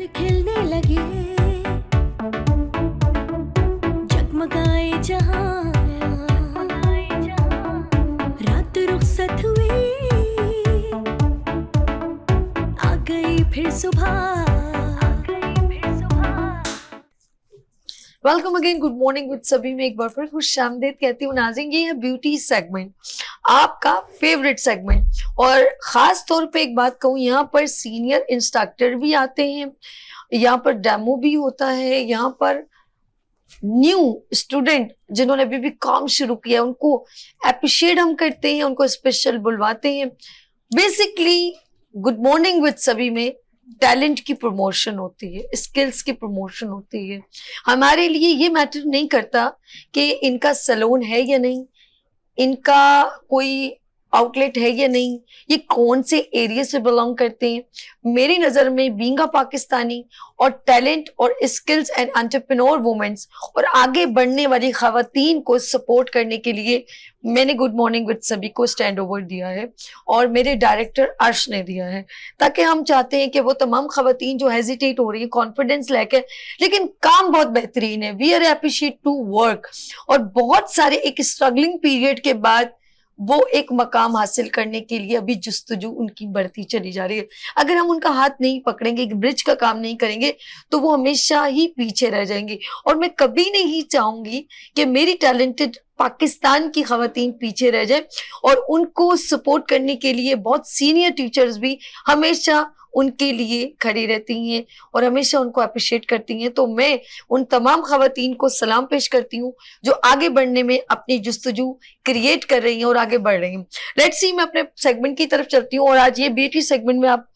खिलने लगे, जगमगाए जहां, रात रुखसत हुई, आ गई फिर सुबह। Welcome again, good morning with सभी में एक बार फिर खुश आमदीद कहती हूँ नाज़रीन। ये है ब्यूटी सेगमेंट, आपका फेवरेट सेगमेंट। और खास तौर पे एक बात कहूँ, यहाँ पर सीनियर इंस्ट्रक्टर भी आते हैं, यहाँ पर डेमो भी होता है, यहाँ पर न्यू स्टूडेंट जिन्होंने अभी भी काम शुरू किया उनको अप्रिशिएट हम करते हैं, उनको स्पेशल बुलवाते हैं। बेसिकली गुड मॉर्निंग विद सभी में टैलेंट की प्रमोशन होती है, स्किल्स की प्रमोशन होती है। हमारे लिए ये मैटर नहीं करता कि इनका सैलून है या नहीं, इनका कोई आउटलेट है या नहीं, ये कौन से एरिया से बिलोंग करते हैं। मेरी नज़र में बीइंग अ पाकिस्तानी और टैलेंट और स्किल्स एंड एंटरप्रेन्योर वुमेन्स और आगे बढ़ने वाली खवातीन को सपोर्ट करने के लिए मैंने गुड मॉर्निंग विद सभी को स्टैंड ओवर दिया है और मेरे डायरेक्टर अर्श ने दिया है, ताकि हम चाहते हैं कि वो तमाम खवातीन जो हेजिटेट हो रही है कॉन्फिडेंस लेकर, लेकिन काम बहुत बेहतरीन है, we are appreciate to work, और बहुत सारे एक स्ट्रगलिंग पीरियड के बाद वो एक मकाम हासिल करने के लिए अभी जुस्तजू उनकी बढ़ती चली जा रही है। अगर हम उनका हाथ नहीं पकड़ेंगे, एक ब्रिज का काम नहीं करेंगे, तो वो हमेशा ही पीछे रह जाएंगे। और मैं कभी नहीं चाहूंगी कि मेरी टैलेंटेड पाकिस्तान की खवातीन पीछे रह जाए, और उनको सपोर्ट करने के लिए बहुत सीनियर टीचर्स भी हमेशा उनके लिए खड़ी रहती हैं और हमेशा उनको अप्रिशिएट करती हैं। तो मैं उन तमाम खवातीन को सलाम पेश करती हूँ जो आगे बढ़ने में अपनी जुस्तजू क्रिएट कर रही हैं और आगे बढ़ रही हैं। लेट्स सी, मैं अपने सेगमेंट की तरफ चलती हूँ। और आज ये ब्यूटी सेगमेंट में आप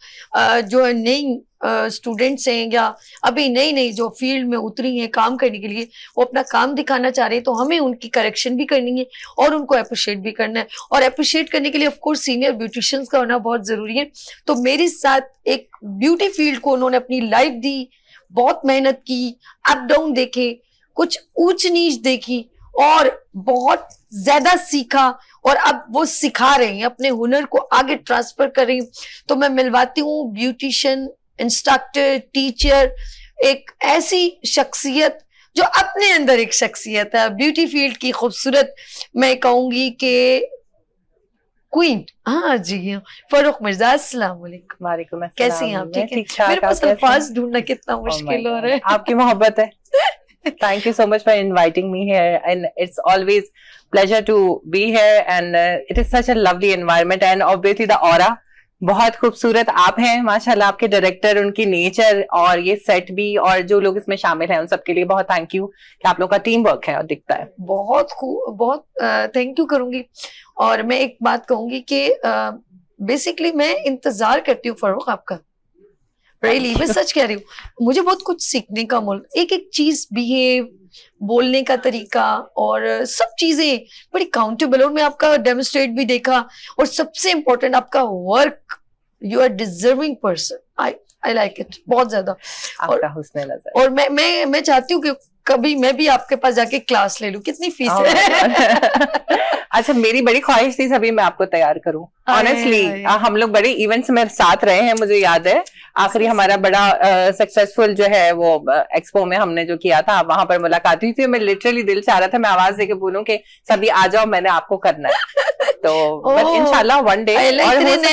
जो है नई स्टूडेंट्स हैं या अभी नई नई जो फील्ड में उतरी हैं काम करने के लिए, वो अपना काम दिखाना चाह रहे हैं, तो हमें उनकी करेक्शन भी करनी है और उनको अप्रिशिएट भी करना है। और अप्रिशिएट करने के लिए ऑफ कोर्स सीनियर ब्यूटिशियंस का होना बहुत जरूरी है। तो मेरे साथ एक ब्यूटी फील्ड को उन्होंने अपनी लाइफ दी, बहुत मेहनत की, अप डाउन देखे, कुछ ऊंच नीच देखी और बहुत ज्यादा सीखा, और अब वो सिखा रहे हैं, अपने हुनर को आगे ट्रांसफर कर रही हैं। तो मैं मिलवाती हूँ ब्यूटिशियन, इंस्ट्रक्टर, टीचर, एक ऐसी शख्सियत जो अपने अंदर एक शख्सियत है, ब्यूटी फील्ड की खूबसूरत, मैं कहूंगी कि क्वीन। हाँ जी, फरूख मिर्जा, अस्सलाम वालेकुम। वालेकुम अस्सलाम। कैसी हैं आप? ठीक है? ठीक ठाक। मेरे पास अल्फाज ढूंढना कितना मुश्किल हो रहा है। आपकी मोहब्बत है। Thank you so much for inviting me here, and it's always pleasure to be here, and it is such a lovely environment, and obviously the aura बहुत खूबसूरत आप हैं माशाल्लाह। आपके डायरेक्टर, उनकी नेचर और ये सेट भी, और जो लोग इसमें शामिल हैं उन सबके लिए बहुत थैंक यू कि आप लोग का टीम वर्क है और दिखता है। बहुत खूब, बहुत थैंक यू करूंगी। और मैं एक बात कहूंगी कि बेसिकली मैं इंतजार करती हूँ फरूख आपका, रियली मैं सच कह रही हूँ। मुझे बहुत कुछ सीखने का मोल, एक एक चीज, बिहेव, बोलने का तरीका और सब चीजें बड़ी काउंटेबल, और मैं आपका डेमोन्स्ट्रेट भी देखा, और सबसे इम्पोर्टेंट आपका work, you are deserving person, I like it बहुत ज्यादा। आपका हुस्न नज़र। और मैं चाहती हूँ कि कभी मैं भी आपके पास जाके क्लास ले लूं। कितनी फीस है? अच्छा, मेरी बड़ी ख्वाहिश थी सभी मैं आपको तैयार करूं। ऑनेस्टली हम लोग बड़े इवेंट्स में साथ रहे हैं, मुझे याद है आखिरी हमारा बड़ा सक्सेसफुल जो है वो एक्सपो में हमने जो किया था, वहां पर मुलाकात हुई थी। मैं लिटरली दिल चाह रहा था मैं आवाज देके बोलूं कि सभी आ जाओ, मैंने आपको करना है। तो बट इंशाल्लाह वन डे।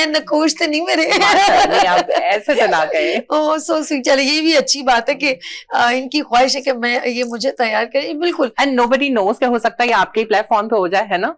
नकोश तो नहीं मेरे, आप ऐसे तो ना कहे। ओह सो स्वीट। चलिए, ये भी अच्छी बात है कि इनकी ख्वाहिश है कि मैं ये मुझे तैयार करें। बिल्कुल। एंड नोबडी नोज क्या हो सकता है आपके प्लेटफॉर्म पे हो जाए, है ना?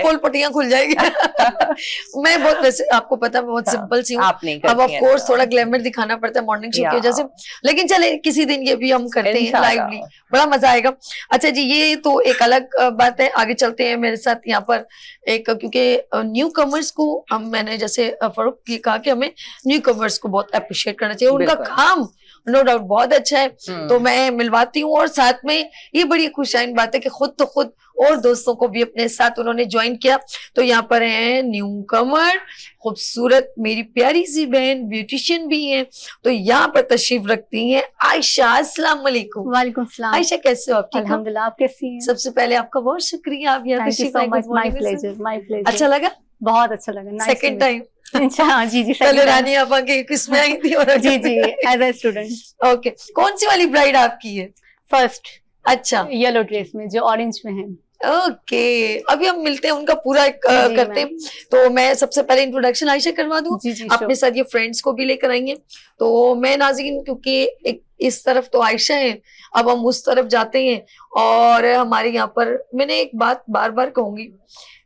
पोल पट्टियां खुल जाएगी। मैं बहुत, वैसे आपको पता मैं बहुत सिंपल सी हूँ। अब ऑफ कोर्स थोड़ा ग्लैमर दिखाना पड़ता है मॉर्निंग शो की वजह से, लेकिन चले किसी दिन ये भी हम करते हैं लाइवली, बड़ा मजा आएगा। अच्छा जी, ये तो एक अलग बात है। आगे चलते हैं मेरे साथ यहाँ पर एक, क्योंकि न्यू कमर्स को मैंने जैसे फरूख की कहा कि हमें न्यू कमर्स को बहुत अप्रिशिएट करना चाहिए, उनका काम नो डाउट बहुत अच्छा है। तो मैं मिलवाती हूँ, और साथ में ये बड़ी खुशाइन बात है कि खुद तो खुद और दोस्तों को भी अपने साथ उन्होंने ज्वाइन किया। तो यहाँ पर है न्यू कमर, खूबसूरत मेरी प्यारी सी बहन, ब्यूटिशियन भी है। तो यहाँ पर तशरीफ रखती हैं आयशा। अस्सलाम वालेकुम। वालेकुम सलाम। आयशा कैसे हो आप? अल्हम्दुलिल्लाह, आप कैसी हैं? सबसे पहले आपका बहुत शुक्रिया, आप यहाँ तशरीफ आए। My pleasure. अच्छा लगा? बहुत अच्छा लगा। Second time? अच्छा, हाँ, जी जी, पहले रानी आपा के किसमें आई थी और जी जी, एज अ स्टूडेंट। ओके, कौन सी वाली ब्राइड आपकी है? फर्स्ट अच्छा, येलो ड्रेस में जो ऑरेंज में है। ओके, अभी हम मिलते हैं, उनका पूरा जी, करते हैं। तो मैं सबसे पहले इंट्रोडक्शन आयशा करवा दूं, जी जी, अपने साथ ये फ्रेंड्स को भी लेकर आएंगे। तो मैं नाज़रीन, क्योंकि एक इस तरफ तो आयशा है, अब हम उस तरफ जाते हैं। और हमारे यहाँ पर मैंने एक बात बार बार कहूंगी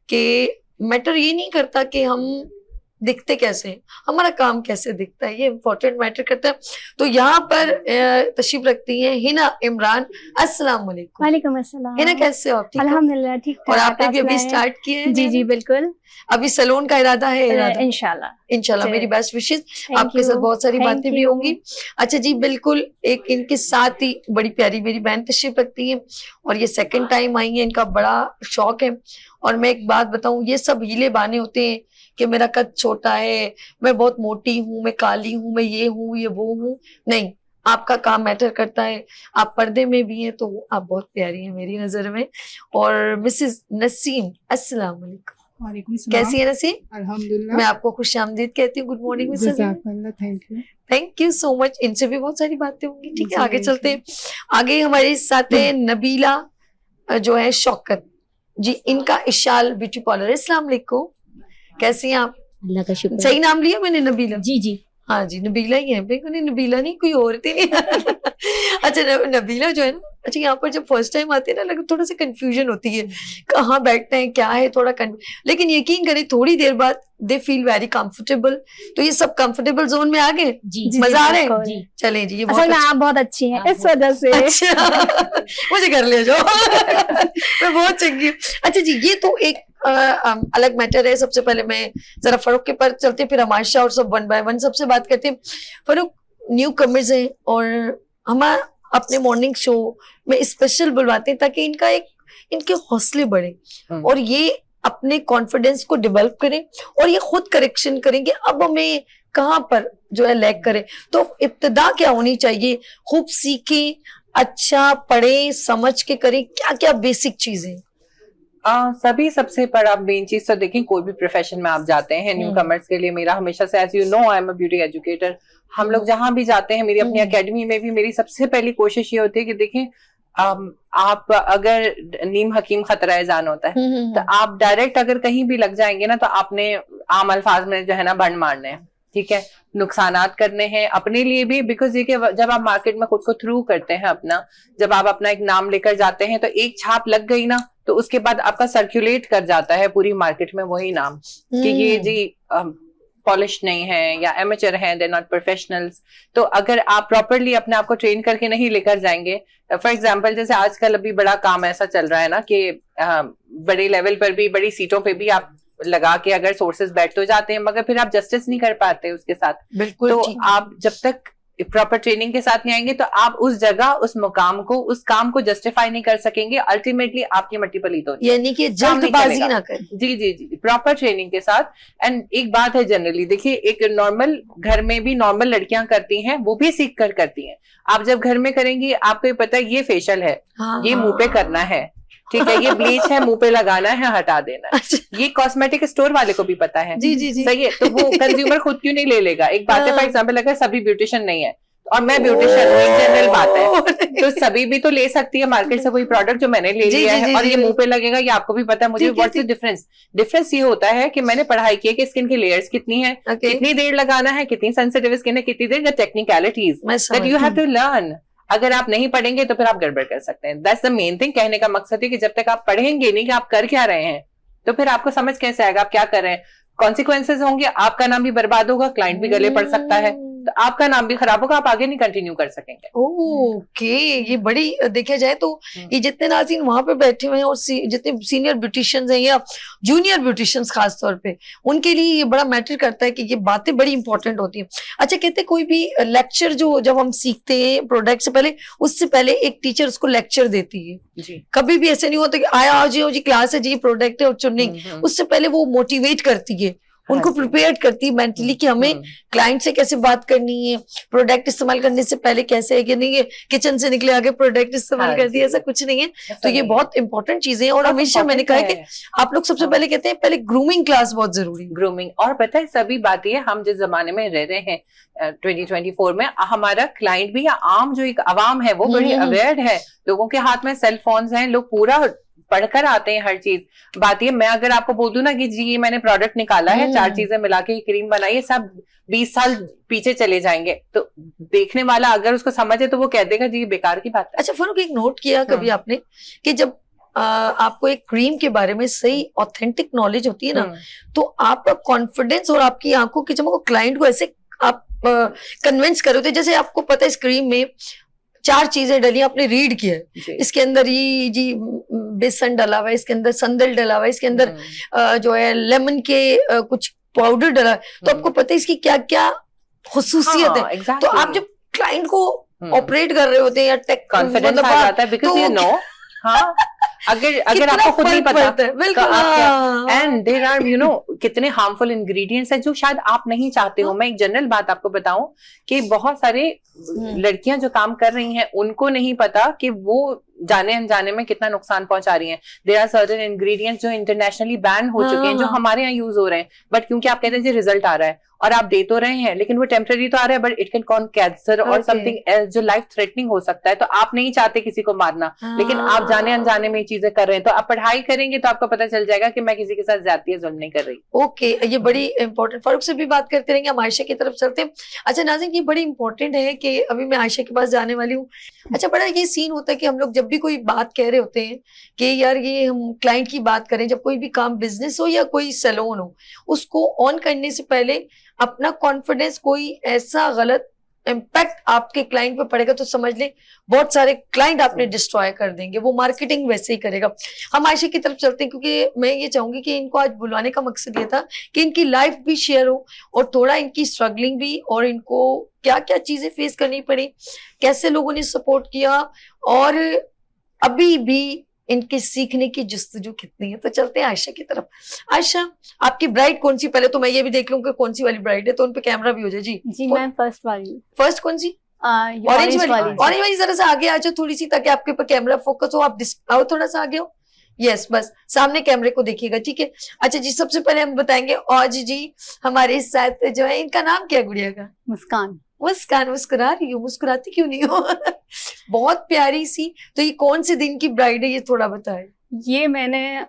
कि मैटर ये नहीं करता कि हम दिखते कैसे हैं, हमारा काम कैसे दिखता है, ये इम्पोर्टेंट मैटर करता है। तो यहाँ पर तशरीफ रखती हैं हिना इमरान। अस्सलाम वालेकुम। वालेकुम अस्सलाम। हिना, कैसे हो आप? ठीक हो? अल्हम्दुलिल्लाह ठीक ठाक। और आपने भी आप अभी सुनाएं? स्टार्ट किए हैं? जी जी बिल्कुल, अभी सैलून का इरादा है? इंशाल्लाह। इंशाल्लाह, जी। मेरी बेस्ट विशेस। Thank आपके साथ you, बहुत सारी thank बातें भी you। होंगी। अच्छा जी, बिल्कुल। एक इनके साथ ही बड़ी प्यारी मेरी बहन तशरीफ रखती है, और ये सेकंड टाइम आई है, इनका बड़ा शौक है। और मैं एक बात बताऊं, ये सब हीले बहाने होते हैं कि मेरा कद छोटा है, मैं बहुत मोटी हूँ, मैं काली हूँ, मैं ये हूँ, ये वो हूँ। नहीं, आपका काम मैटर करता है। आप पर्दे में भी हैं तो आप बहुत प्यारी हैं मेरी नजर में। और मिसेस नसीम, अस्सलाम वालेकुम। वालेकुम सलाम। कैसी है नसीम? अल्हम्दुलिल्लाह। मैं आपको खुशामदीद कहती हूँ। Good morning Mrs. जज़ाकल्लाह, thank you. Thank you so much. इनसे भी बहुत सारी बातें होंगी। ठीक है, जी, आगे चलते हैं। आगे हमारे साथ है नबीला, जो है शौकत जी, इनका इशाल ब्यूटी पार्लर। अस्सलाम वालेकुम, कैसी हैं आप? अल्लाह का शुक्र। सही नाम लिया मैंने, नबीला? जी जी, हाँ जी, नबीला ही है। नहीं, नबीला नहीं, कोई और थी नहीं। अच्छा, नबीला जो है ना, अच्छा यहाँ पर जब फर्स्ट टाइम आते हैं ना, लगे थोड़ा सा कंफ्यूजन होती है, कहाँ बैठते हैं, क्या है, थोड़ा लेकिन यकीन करें थोड़ी देर बाद दे फील वेरी कंफर्टेबल। तो ये सब कंफर्टेबल जोन में आ गए। जी जी, मजा आ रहे बिल्कुल। हैं? चले जी, ये असल बहुत में अच्छा। आप बहुत अच्छी हैं, आप इस वजह से। अच्छा, मुझे कर ले जाओ। मैं बहुत चंगी हूँ। अच्छा जी, ये तो एक अलग मैटर है। सबसे पहले मैं जरा फरूक के पर चलते, फिर हमाशा और सब वन बाय वन सबसे बात करते हैं। फरूक न्यू कमर्स हैं, और हम अपने मॉर्निंग शो में स्पेशल बुलवाते हैं ताकि इनके हौसले बढ़े, और ये अपने कॉन्फिडेंस को डेवलप करें, और ये खुद करेक्शन करें कि अब हमें कहाँ पर जो है लैग करें। तो इब्तिदा क्या होनी चाहिए? खूब सीखें, अच्छा पढ़े, समझ के करें, क्या क्या बेसिक चीजें? सभी सबसे बड़ा मेन चीज तो देखिए, कोई भी प्रोफेशन में आप जाते हैं, न्यू कमर्स के लिए मेरा हमेशा से, as you know I am a beauty educator, हम लोग जहां भी जाते हैं, मेरी अपनी एकेडमी में भी मेरी सबसे पहली कोशिश ये होती है कि देखिए, आप अगर नीम हकीम खतरा जान होता है, तो आप डायरेक्ट अगर कहीं भी लग जाएंगे ना, तो आपने आम अल्फाज में जो है ना बंड मारने हैं, ठीक है, नुकसानात करने हैं अपने लिए भी, बिकॉज ये कि जब आप मार्केट में खुद को थ्रू करते हैं अपना, जब आप अपना एक नाम लेकर जाते हैं, तो एक छाप लग गई ना, तो उसके बाद आपका सर्कुलेट कर जाता है पूरी मार्केट में वही नाम कि ये जी पॉलिश नहीं है या एमेचर हैं, दे नॉट प्रोफेशनल्स। तो अगर आप प्रॉपरली अपने आप को ट्रेन करके नहीं लेकर जाएंगे, फॉर एग्जांपल जैसे आजकल अभी बड़ा काम ऐसा चल रहा है ना कि बड़े लेवल पर भी, बड़ी सीटों पे भी आप लगा के अगर सोर्सेज बैठ तो जाते हैं, मगर फिर आप जस्टिस नहीं कर पाते उसके साथ। बिल्कुल। तो आप जब तक प्रॉपर ट्रेनिंग के साथ नहीं आएंगे, तो आप उस जगह, उस मुकाम को, उस काम को जस्टिफाई नहीं कर सकेंगे। अल्टीमेटली आपकी मट्टी पलीत होगी, यानी कि जल्दबाजी ना करें। जी जी जी, प्रॉपर ट्रेनिंग के साथ। एंड एक बात है, जनरली देखिए, एक नॉर्मल घर में भी नॉर्मल लड़कियां करती हैं, वो भी सीख कर करती हैं। आप जब घर में करेंगी, आपको पता है ये फेशियल है, ये मुंह पे करना है, ठीक है, ये ब्लीच है, मुंह पे लगाना है, हटा देना है, ये कॉस्मेटिक स्टोर वाले को भी पता है। जी जी जी, सही है, तो वो कंज्यूमर खुद क्यों नहीं ले लेगा? एक बात है, फॉर एग्जांपल अगर सभी ब्यूटिशियन नहीं है और मैं ब्यूटिशियन हूँ, एक जनरल बात है, तो सभी भी तो ले सकती है मार्केट से कोई प्रोडक्ट जो मैंने ले लिया है, और ये मुंह पे लगेगा, ये आपको भी पता है, मुझे। What's the difference? डिफरेंस ये होता है कि मैंने पढ़ाई की है कि स्किन की लेयर्स कितनी है, कितनी देर लगाना है, कितनी सेंसिटिव स्किन है, कितनी देर, technicalities that you have to learn. अगर आप नहीं पढ़ेंगे तो फिर आप गड़बड़ कर सकते हैं। That's the main thing. कहने का मकसद है कि जब तक आप पढ़ेंगे नहीं कि आप कर क्या रहे हैं, तो फिर आपको समझ कैसे आएगा आप क्या कर रहे हैं। कॉन्सिक्वेंसेज होंगे, आपका नाम भी बर्बाद होगा, क्लाइंट भी गले पड़ सकता है, तो आपका नाम भी खराब होगा, आप आगे नहीं कंटिन्यू कर सकेंगे। ओके, ये बड़ी देखा जाए तो ये जितने नाज़रीन वहां पे बैठे हुए हैं, और जितने सीनियर ब्यूटिशियंस हैं या जूनियर ब्यूटिशियंस खास तौर पे, उनके लिए ये बड़ा मैटर करता है कि ये बातें बड़ी इंपॉर्टेंट होती हैं। अच्छा, कहते हैं कोई भी लेक्चर जो जब हम सीखते हैं प्रोडक्ट से पहले, उससे पहले एक टीचर उसको लेक्चर देती है जी। कभी भी ऐसे नहीं होता कि आया आज जी क्लास है जी, प्रोडक्ट है और चुनिंग। उससे पहले वो मोटिवेट करती है, उनको हाँ जी। प्रिपेयर करती है मेंटली कि हमें क्लाइंट से कैसे बात करनी है, प्रोडक्ट इस्तेमाल करने से पहले कैसे है कि नहीं, किचन से निकले आगे प्रोडक्ट इस्तेमाल हाँ कर दिया, जी। ऐसा कुछ नहीं है। ऐसा तो ये नहीं है। बहुत इंपॉर्टेंट चीजें हैं और बहुत हमेशा मैंने important कहा है है। कि आप लोग सबसे हाँ। पहले कहते हैं पहले ग्रूमिंग क्लास बहुत जरूरी है। ग्रूमिंग, और पता है सभी बात ये, हम जिस जमाने में रह रहे हैं 2024 में, हमारा क्लाइंट भी या आम जो एक आवाम है वो बड़ी अवेयर है। लोगों के हाथ में सेल फोन्स हैं, लोग पूरा पढ़कर आते हैं हर चीज। बात ये, मैं अगर आपको बोल दूं ना कि जी ये मैंने प्रोडक्ट निकाला है, 4 चीजें मिला के क्रीम बनाई है, सब 20 साल पीछे चले जाएंगे। तो देखने वाला अगर उसको समझे तो वो कह देगा जी ये बेकार की बात है। अच्छा फरूक, एक नोट किया कभी आपने कि जब आपको एक क्रीम के बारे में सही ऑथेंटिक नॉलेज होती है ना, तो आपका कॉन्फिडेंस और आपकी आंखों की चमक क्लाइंट को ऐसे आप कन्विंस कर रहे थे, जैसे आपको पता है इस क्रीम में 4 चीजें डली, आपने रीड किया है, जी। इसके अंदर ये जी बेसन डला हुआ है, इसके अंदर संदल डला हुआ है, इसके अंदर जो है लेमन के कुछ पाउडर डला है, तो आपको पता है इसकी क्या क्या खुसूसियत है। exactly. तो आप जब क्लाइंट को ऑपरेट कर रहे होते हैं या टेक कॉन्फिडेंस आ जाता है, बिकॉज यू नो। हाँ, अगर आपको खुद नहीं पता, बिल्कुल, and there are you know कितने हार्मफुल इंग्रेडिएंट्स हैं जो शायद आप नहीं चाहते हो। मैं एक जनरल बात आपको बताऊं कि बहुत सारे लड़कियां जो काम कर रही हैं उनको नहीं पता कि वो जाने अनजाने में कितना नुकसान पहुंचा रही हैं। देयर आर सर्टेन इंग्रेडिएंट्स जो इंटरनेशनली बैन हो चुके हैं, जो हमारे यहाँ यूज हो रहे हैं, बट क्योंकि आप कहते हैं रिजल्ट आ रहा है और आप दे तो रहे हैं, लेकिन वो टेम्पररी तो आ रहा है, but it can cause cancer और समथिंग एल्स जो लाइफ थ्रेटनिंग हो सकता है। तो आप नहीं चाहते किसी को मारना, लेकिन आप जाने अनजाने में ये चीजें कर रहे हैं। तो आप पढ़ाई करेंगे तो आपको पता चल जाएगा कि मैं किसी के साथ ज्यादती या जुल्म नहीं कर रही। ओके, ये बड़ी इंपॉर्टेंट। फारूक से भी बात करते रहेंगे, हम आयशा की तरफ चलते हैं। अच्छा नाज़रीन, ये बड़ी इंपॉर्टेंट है कि अभी मैं आयशा के पास जाने वाली हूँ। अच्छा, बड़ा ये सीन होता है कि हम लोग जब भी कोई बात कह रहे होते हैं कि यार ये हम क्लाइंट की बात करें, जब कोई भी काम बिजनेस हो या कोई सैलून हो, उसको ऑन करने से पहले अपना कॉन्फिडेंस, कोई ऐसा गलत इम्पैक्ट आपके क्लाइंट पे पड़ेगा तो समझ लें बहुत सारे क्लाइंट आपने डिस्ट्रॉय कर देंगे। वो मार्केटिंग वैसे ही करेगा। हम आयशा की तरफ चलते हैं, क्योंकि मैं ये चाहूंगी कि इनको आज बुलवाने का मकसद ये था कि इनकी लाइफ भी शेयर हो और थोड़ा इनकी स्ट्रगलिंग भी, और इनको क्या क्या चीजें फेस करनी पड़ी, कैसे लोगों ने सपोर्ट किया, और अभी भी इनके सीखने की जुस्तजू कितनी है। तो चलते हैं आयशा की तरफ। आयशा, आपकी ब्राइड कौन सी, पहले तो मैं ये भी देख लूं कि कौन सी वाली ब्राइड है, तो उन पे कैमरा भी हो जाए। जी मैम फर्स्ट वाली। फर्स्ट कौन सी? ऑरेंज वाली। ऑरेंज वाली जरा सा आगे आ जाओ थोड़ी सी, ताकि आपके ऊपर कैमरा फोकस हो। आप आओ थोड़ा सा आगे हो। यस, बस सामने कैमरे को देखिएगा, ठीक है। अच्छा जी, सबसे पहले हम बताएंगे आज जी हमारे साथ जो है, इनका नाम क्या है गुड़िया का? मुस्कान। मुस्कान। मुस्कुरा रही हो, मुस्कुराती क्यों नहीं हो? बहुत प्यारी सी। तो ये कौन से दिन की ब्राइड है, ये थोड़ा बताए। ये मैंने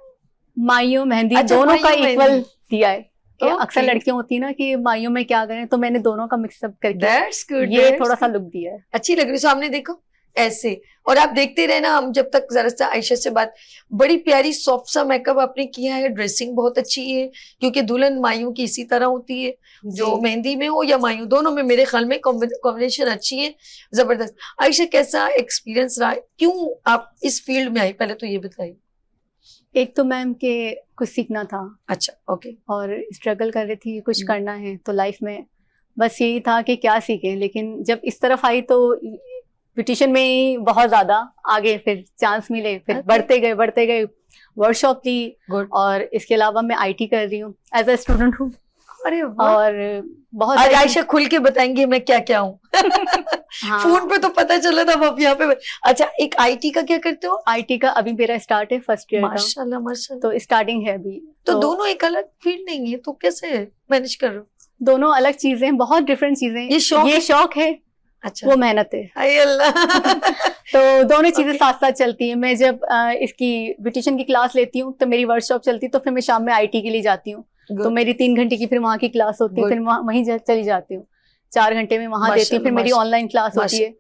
माइयों मेहंदी अच्छा, दोनों का माइयों इक्वल मेहंदी दिया है कि Okay. अक्सर लड़कियां होती है ना कि माइयों में क्या करें, तो मैंने दोनों का मिक्सअप करके That's good, ये that's थोड़ा सा good. लुक दिया है। अच्छी लग रही है। सामने देखो ऐसे, और आप देखते रहे ना, हम जब तक जरा सा आयशा से बात। बड़ी प्यारी सॉफ्ट सा मेकअप आपने किया है, ड्रेसिंग बहुत अच्छी है, क्योंकि दुल्हन मायूं की इसी तरह होती है, जो मेहंदी में हो या मायूं, दोनों में मेरे ख्याल में कॉम्बिनेशन अच्छी है, जबरदस्त। आयशा, कैसा एक्सपीरियंस रहा, क्यों आप इस फील्ड में आई, पहले तो ये बताइए। एक तो मैम के कुछ सीखना था। अच्छा, ओके। और स्ट्रगल कर रही थी, कुछ करना है तो लाइफ में, बस यही था कि क्या सीखें। लेकिन जब इस तरफ आई तो ब्यूटिशियन में ही बहुत ज्यादा आगे फिर चांस मिले, फिर बढ़ते गए वर्कशॉप ली। Good. और इसके अलावा मैं आईटी कर रही हूँ, एज अ स्टूडेंट हूँ। अरे वाह। और बहुत आज आयशा खुल के बताएंगे मैं क्या क्या हूँ। हाँ। फोन पे तो पता चला था, अब यहाँ पे। अच्छा, एक आईटी का क्या करते हो? आईटी का अभी मेरा स्टार्ट है, फर्स्ट ईयर का, माशाल्लाह माशाल्लाह। तो स्टार्टिंग है अभी। तो दोनों एक अलग फील्ड नहीं है, तो कैसे मैनेज कर रहे हो? दोनों अलग चीजें, बहुत डिफरेंट चीजें। ये शौक है, अच्छा, वो मेहनत है। हाय अल्लाह। तो दोनों चीजें साथ साथ चलती हैं। मैं जब इसकी ब्यूटिशियन की क्लास लेती हूँ तो मेरी वर्कशॉप चलती है, तो फिर मैं शाम में आईटी के लिए जाती हूँ, तो मेरी 3 घंटे की फिर वहाँ की क्लास होती है, फिर वहीं चली जाती हूँ, 4 घंटे में वहाँ देती हूँ। फिर मेरी ऑनलाइन क्लास होती है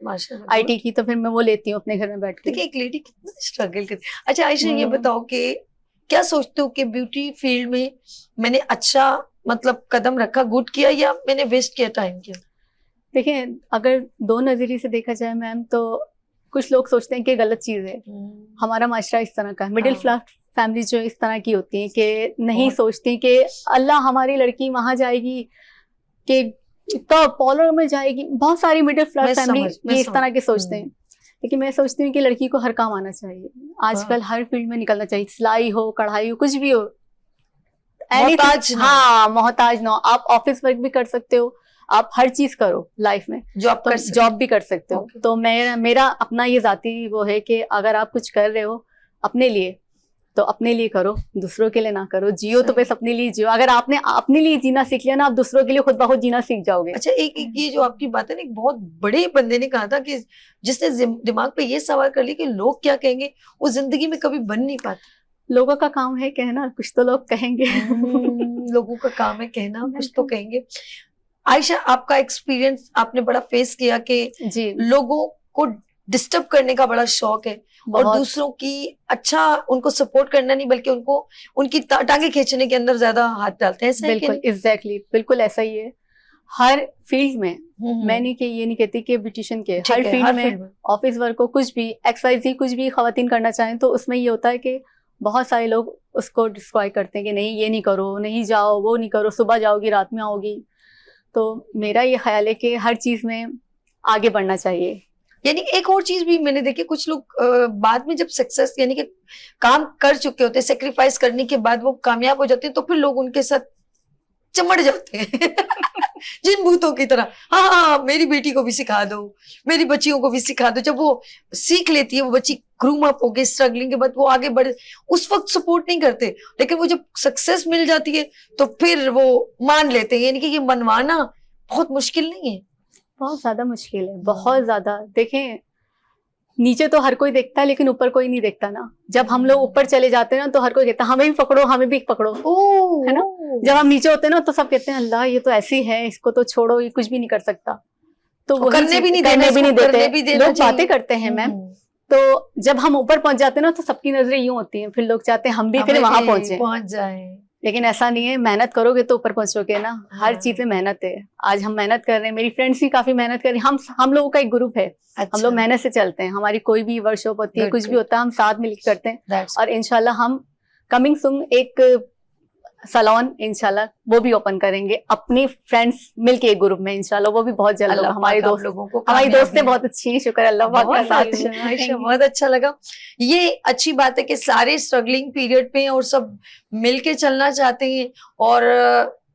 आईटी की, तो फिर मैं वो लेती हूँ अपने घर में बैठ के। देखिए, एक लेडी कितना स्ट्रगल करती है। अच्छा आयशा, ये बताओ कि क्या सोचते हो कि ब्यूटी फील्ड में मैंने अच्छा मतलब कदम रखा, गुड किया, या मैंने वेस्ट किया टाइम किया? देखिए, अगर 2 नजरिए से देखा जाए मैम, तो कुछ लोग सोचते हैं कि गलत चीज है। हमारा माशरा इस तरह का है, मिडिल क्लास फैमिली जो इस तरह की होती है कि नहीं सोचती कि अल्लाह हमारी लड़की वहां जाएगी, कि तो पार्लर में जाएगी। बहुत सारी मिडिल क्लास फैमिली ये इस तरह के सोचते हैं। लेकिन मैं सोचती हूँ कि लड़की को हर काम आना चाहिए। आजकल हर फील्ड में निकलना चाहिए, सिलाई हो, कढ़ाई हो, कुछ भी हो। मोहताज ना। हाँ, मोहताज ना हो। आप ऑफिस वर्क भी कर सकते हो, आप हर चीज करो लाइफ में, जॉब तो कर सकते जॉब भी कर सकते हो। Okay. तो मेरा अपना ये जाती वो है कि अगर आप कुछ कर रहे हो अपने लिए, तो अपने लिए करो, दूसरों के लिए ना करो। जियो तो सही। बस अपने लिए जियो। अगर आपने अपने लिए जीना सीख लिया ना, आप दूसरों के लिए खुद ब खुद जीना सीख जाओगे। अच्छा, एक ये जो आपकी बात है ना, एक बहुत बड़े बंदे ने कहा था कि जिसने दिमाग पे ये सवाल कर लिया कि लोग क्या कहेंगे, वो जिंदगी में कभी बन नहीं पाता। लोगों का काम है कहना, कुछ तो लोग कहेंगे। लोगों का काम है कहना, कुछ तो कहेंगे। आयशा, आपका एक्सपीरियंस आपने बड़ा फेस किया कि जी, लोगों को डिस्टर्ब करने का बड़ा शौक है और बहुत। दूसरों की अच्छा उनको सपोर्ट करना नहीं, बल्कि उनको उनकी टांगे खींचने के अंदर ज्यादा हाथ डालते हैं। ऐसा है कि बिल्कुल एग्जैक्टली, बिल्कुल ऐसा ही है। हर फील्ड में, नहीं? मैं नहीं कि ये नहीं कहती कि ब्यूटिशियन के, ठीक हर है, फील्ड हर में, फील्ड में। ऑफिस वर्क हो, कुछ भी XYZ कुछ भी खवातीन करना चाहें, तो उसमें ये होता है कि बहुत सारे लोग उसको डिस्क्राइब करते हैं कि नहीं ये नहीं करो, नहीं जाओ, वो नहीं करो, सुबह जाओगी रात में आओगी। तो मेरा ये ख्याल है कि हर चीज में आगे बढ़ना चाहिए। यानी एक और चीज भी मैंने देखी, कुछ लोग बाद में जब सक्सेस यानी कि काम कर चुके होते हैं, सेक्रीफाइस करने के बाद वो कामयाब हो जाते हैं, तो फिर लोग उनके साथ चमड़ जाते हैं जिन भूतों की तरह। हाँ हाँ हाँ, मेरी बेटी को भी सिखा दो, मेरी बच्चियों को भी सिखा दो। जब वो सीख लेती है, वो बच्ची ग्रूम अप हो गई, स्ट्रगलिंग के बाद वो आगे बढ़े, उस वक्त सपोर्ट नहीं करते, लेकिन वो जब सक्सेस मिल जाती है तो फिर वो मान लेते हैं। यानी कि ये मनवाना बहुत मुश्किल नहीं है। बहुत ज्यादा मुश्किल है, बहुत ज्यादा। देखें, नीचे तो हर कोई देखता है, लेकिन ऊपर कोई नहीं देखता ना। जब हम लोग ऊपर चले जाते हैं ना, तो हर कोई कहता है हमें भी पकड़ो, हमें भी पकड़ो, है ना। जब हम नीचे होते हैं ना, तो सब कहते हैं अल्लाह ये तो ऐसी है, इसको तो छोड़ो, ये कुछ भी नहीं कर सकता। तो और वही करने चीज़- भी नहीं करने देना, भी नहीं इसको करने देते, भी देना लोग चाहिए। बातें करते हैं मैम। तो जब हम ऊपर पहुंच जाते हैं ना, तो सबकी नजरें यूं होती हैं, फिर लोग चाहते हैं हम भी फिर वहां पहुंचे। पहुंच जाए। लेकिन ऐसा नहीं है, मेहनत करोगे तो ऊपर पहुंचोगे ना। हर हाँ। चीज में मेहनत है। आज हम मेहनत कर रहे हैं, मेरी फ्रेंड्स भी काफी मेहनत कर रही हैं। हम लोगों का एक ग्रुप है, हम लोग मेहनत से चलते हैं। हमारी कोई भी वर्कशॉप होती है, Good, कुछ भी good. होता है, हम साथ मिलकर करते हैं। That's और इंशाल्लाह हम कमिंग सून एक सलोन इंशाल्लाह वो भी ओपन करेंगे अपनी फ्रेंड्स मिलके एक ग्रुप में इंशाल्लाह। वो भी बहुत जल्द अल्लाह होगा। हमारी पाक आप दोस्त लोगों को हमारी कामयाबी दोस्तें बहुत अच्छी हैं, शुक्र अल्लाह पाक का बहुत साथ अच्छा, है। आयशा, बहुत अच्छा लगा। ये अच्छी बात है कि सारे स्ट्रगलिंग पीरियड पे हैं और सब मिलके चलना चाहते हैं, और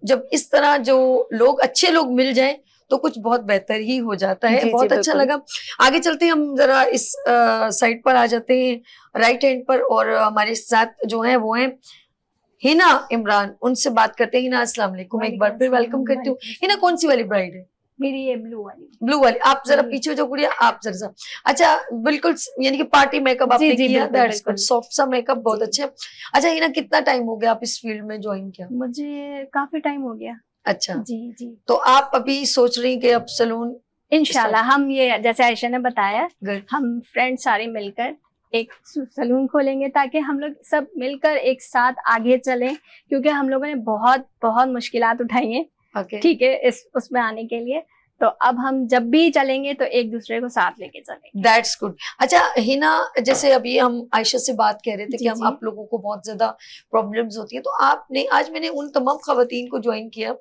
जब इस तरह जो लोग अच्छे लोग मिल जाएं तो कुछ बहुत बेहतर ही हो जाता है। जी, जी, बहुत अच्छा बिल्कुल। लगा। आगे चलते हैं, हम जरा इस साइड पर आ जाते हैं, राइट हैंड पर, और हमारे साथ जो है वो है हिना इमरान। उनसे बात करते हैं। हिना, अस्सलाम वालेकुम, एक बार फिर वेलकम करती हूँ। हिना, कौन सी वाली ब्राइड है? मेरी ये ब्लू वाली। ब्लू वाली। आप जरा जी। पीछे हो जाओ गुड़िया, आप जरा सा। अच्छा, बिल्कुल यानी कि पार्टी मेकअप आपने जी, किया, बिल्कुल, दैट्स गुड, बिल्कुल। सॉफ्ट सा मेकअप, बहुत जी। अच्छा। अच्छा हिना, कितना टाइम हो गया आप इस फील्ड में ज्वाइन किया? मुझे काफी टाइम हो गया। अच्छा, जी जी। तो आप अभी सोच रही हैं कि अब सलून? इंशाल्लाह हम ये जैसे आयशा ने बताया, Good. हम फ्रेंड सारे मिलकर एक सलून खोलेंगे ताकि हम लोग सब मिलकर एक साथ आगे चलें, क्योंकि हम लोगों ने बहुत बहुत मुश्किलात उठाई हैं, ओके, ठीक है, इस उसमें आने के लिए। तो अब हम जब भी चलेंगे तो एक दूसरे को साथ लेके चलेंगे। That's good. अच्छा हिना, जैसे अभी हम आयशा से बात कह रहे थे जी, कि हम जी। आप लोगों को बहुत ज्यादा प्रॉब्लम्स होती है, तो आपने आज मैंने उन तमाम खवातीन को ज्वाइन किया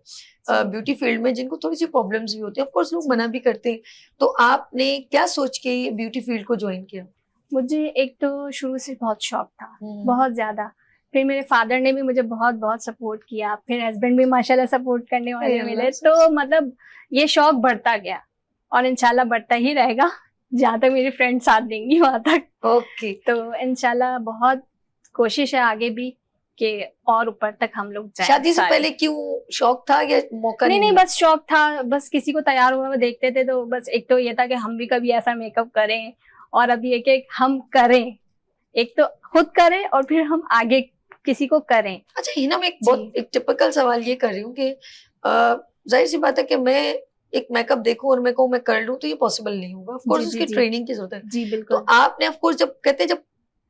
ब्यूटी फील्ड में जिनको थोड़ी सी प्रॉब्लम्स भी होती है, ऑफ कोर्स लोग मना भी करते हैं, तो आपने क्या सोच के ब्यूटी फील्ड को ज्वाइन किया? मुझे एक तो शुरू से बहुत शौक था, बहुत ज्यादा। फिर मेरे फादर ने भी मुझे बहुत बहुत सपोर्ट किया, फिर हस्बैंड भी माशाल्लाह सपोर्ट करने वाले अल्लाह मिले, से। तो मतलब ये शौक बढ़ता गया और इंशाल्लाह बढ़ता ही रहेगा जहाँ तक मेरी फ्रेंड साथ देंगी वहां तक। ओके, तो इंशाल्लाह बहुत कोशिश है आगे भी कि और ऊपर तक हम लोग जाएं। शादी से सारे। पहले क्यों शौक था या मौका नहीं नहीं, मिला? बस शौक था, बस किसी को तैयार हुआ हुआ देखते थे तो बस एक तो ये था कि हम भी कभी ऐसा मेकअप करें, और अब ये कि हम करें, एक तो खुद करें और फिर हम आगे किसी को करें। अच्छा हिना, मैं एक टिपिकल सवाल ये कर रही हूँ कि जाहिर सी बात है कि मैं एक मेकअप देखूं और मैं कहूँ मैं कर लूं, तो ये पॉसिबल नहीं होगा। ऑफ कोर्स जी, उसकी जी। ट्रेनिंग की जरूरत है। जी तो बिल्कुल आपने ऑफ कोर्स, जब कहते हैं जब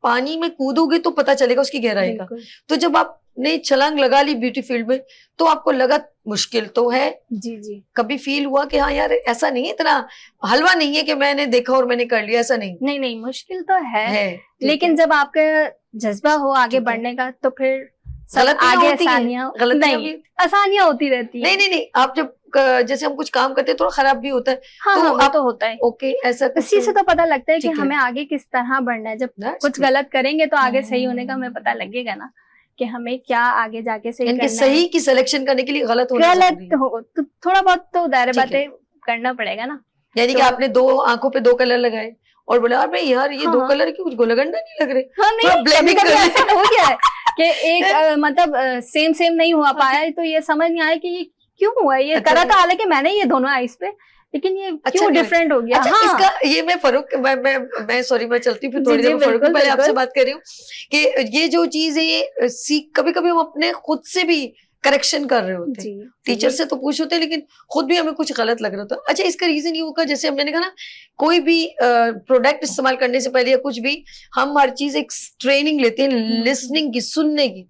पानी में कूदोगे तो पता चलेगा उसकी गहराई का, बिल्कुल। तो जब आपने छलांग लगा ली ब्यूटी फील्ड में, तो आपको लगा मुश्किल तो है, जी जी। कभी फील हुआ कि हाँ यार ऐसा नहीं है, इतना हलवा नहीं है कि मैंने देखा और मैंने कर लिया, ऐसा नहीं नहीं नहीं, मुश्किल तो है, ठीक लेकिन है। जब आपका जज्बा हो आगे ठीक है। बढ़ने का तो फिर सब गलतियां आगे होती हैं, आसानियां गलतियां नहीं, भी- आसानियां होती रहती नहीं है। नहीं नहीं, आप जब जैसे हम कुछ काम करते हैं थोड़ा खराब भी होता है, हाँ तो हाँ, वो आप- तो होता है। ओके, ऐसा कुछ इसी से तो पता लगता है कि ठीक है। हमें आगे किस तरह बढ़ना है। जब That's कुछ good. गलत करेंगे तो आगे सही होने का हमें पता लगेगा ना कि हमें क्या आगे जाके सही इनके करना सही है। की सिलेक्शन करने के लिए गलत होना जरूरी गलत है। हो तो थोड़ा बहुत तो दायरे ठीक है। बातें करना पड़ेगा ना। यानी कि तो- आपने 2 आंखों पे 2 कलर लगाए और बोला अरे यार ये हाँ, 2 हाँ। कलर की कुछ गोलगंडा नहीं लग रहे, हाँ थोड़ा नहीं, blending कभी-कभी कर ऐसा ले। हो गया है कि एक मतलब सेम सेम नहीं हुआ पाया, तो ये समझ नहीं आया कि ये क्यों हुआ। ये अच्छा, करा था हालांकि मैंने ये दोनों आईज पे, लेकिन ये अच्छा क्यों नहीं डिफरेंट हो गया। अच्छा हाँ इसका ये मैं फरूक मैं सॉरी मैं चलती हूँ फिर जी, थोड़ी जी, देर में फरूक बिल्कुल, पहले आपसे बिल्कुल। बात कर रही हूँ कि ये जो चीज है ये सीख कभी कभी हम अपने खुद से भी करेक्शन कर रहे होते हैं। जी टीचर से तो पूछ होते हैं लेकिन खुद भी हमें कुछ गलत लग रहा होता है। अच्छा इसका रीजन ये होगा जैसे हमने कहा ना कोई भी प्रोडक्ट इस्तेमाल करने से पहले या कुछ भी हम हर चीज एक ट्रेनिंग लेते हैं लिसनिंग की, सुनने की,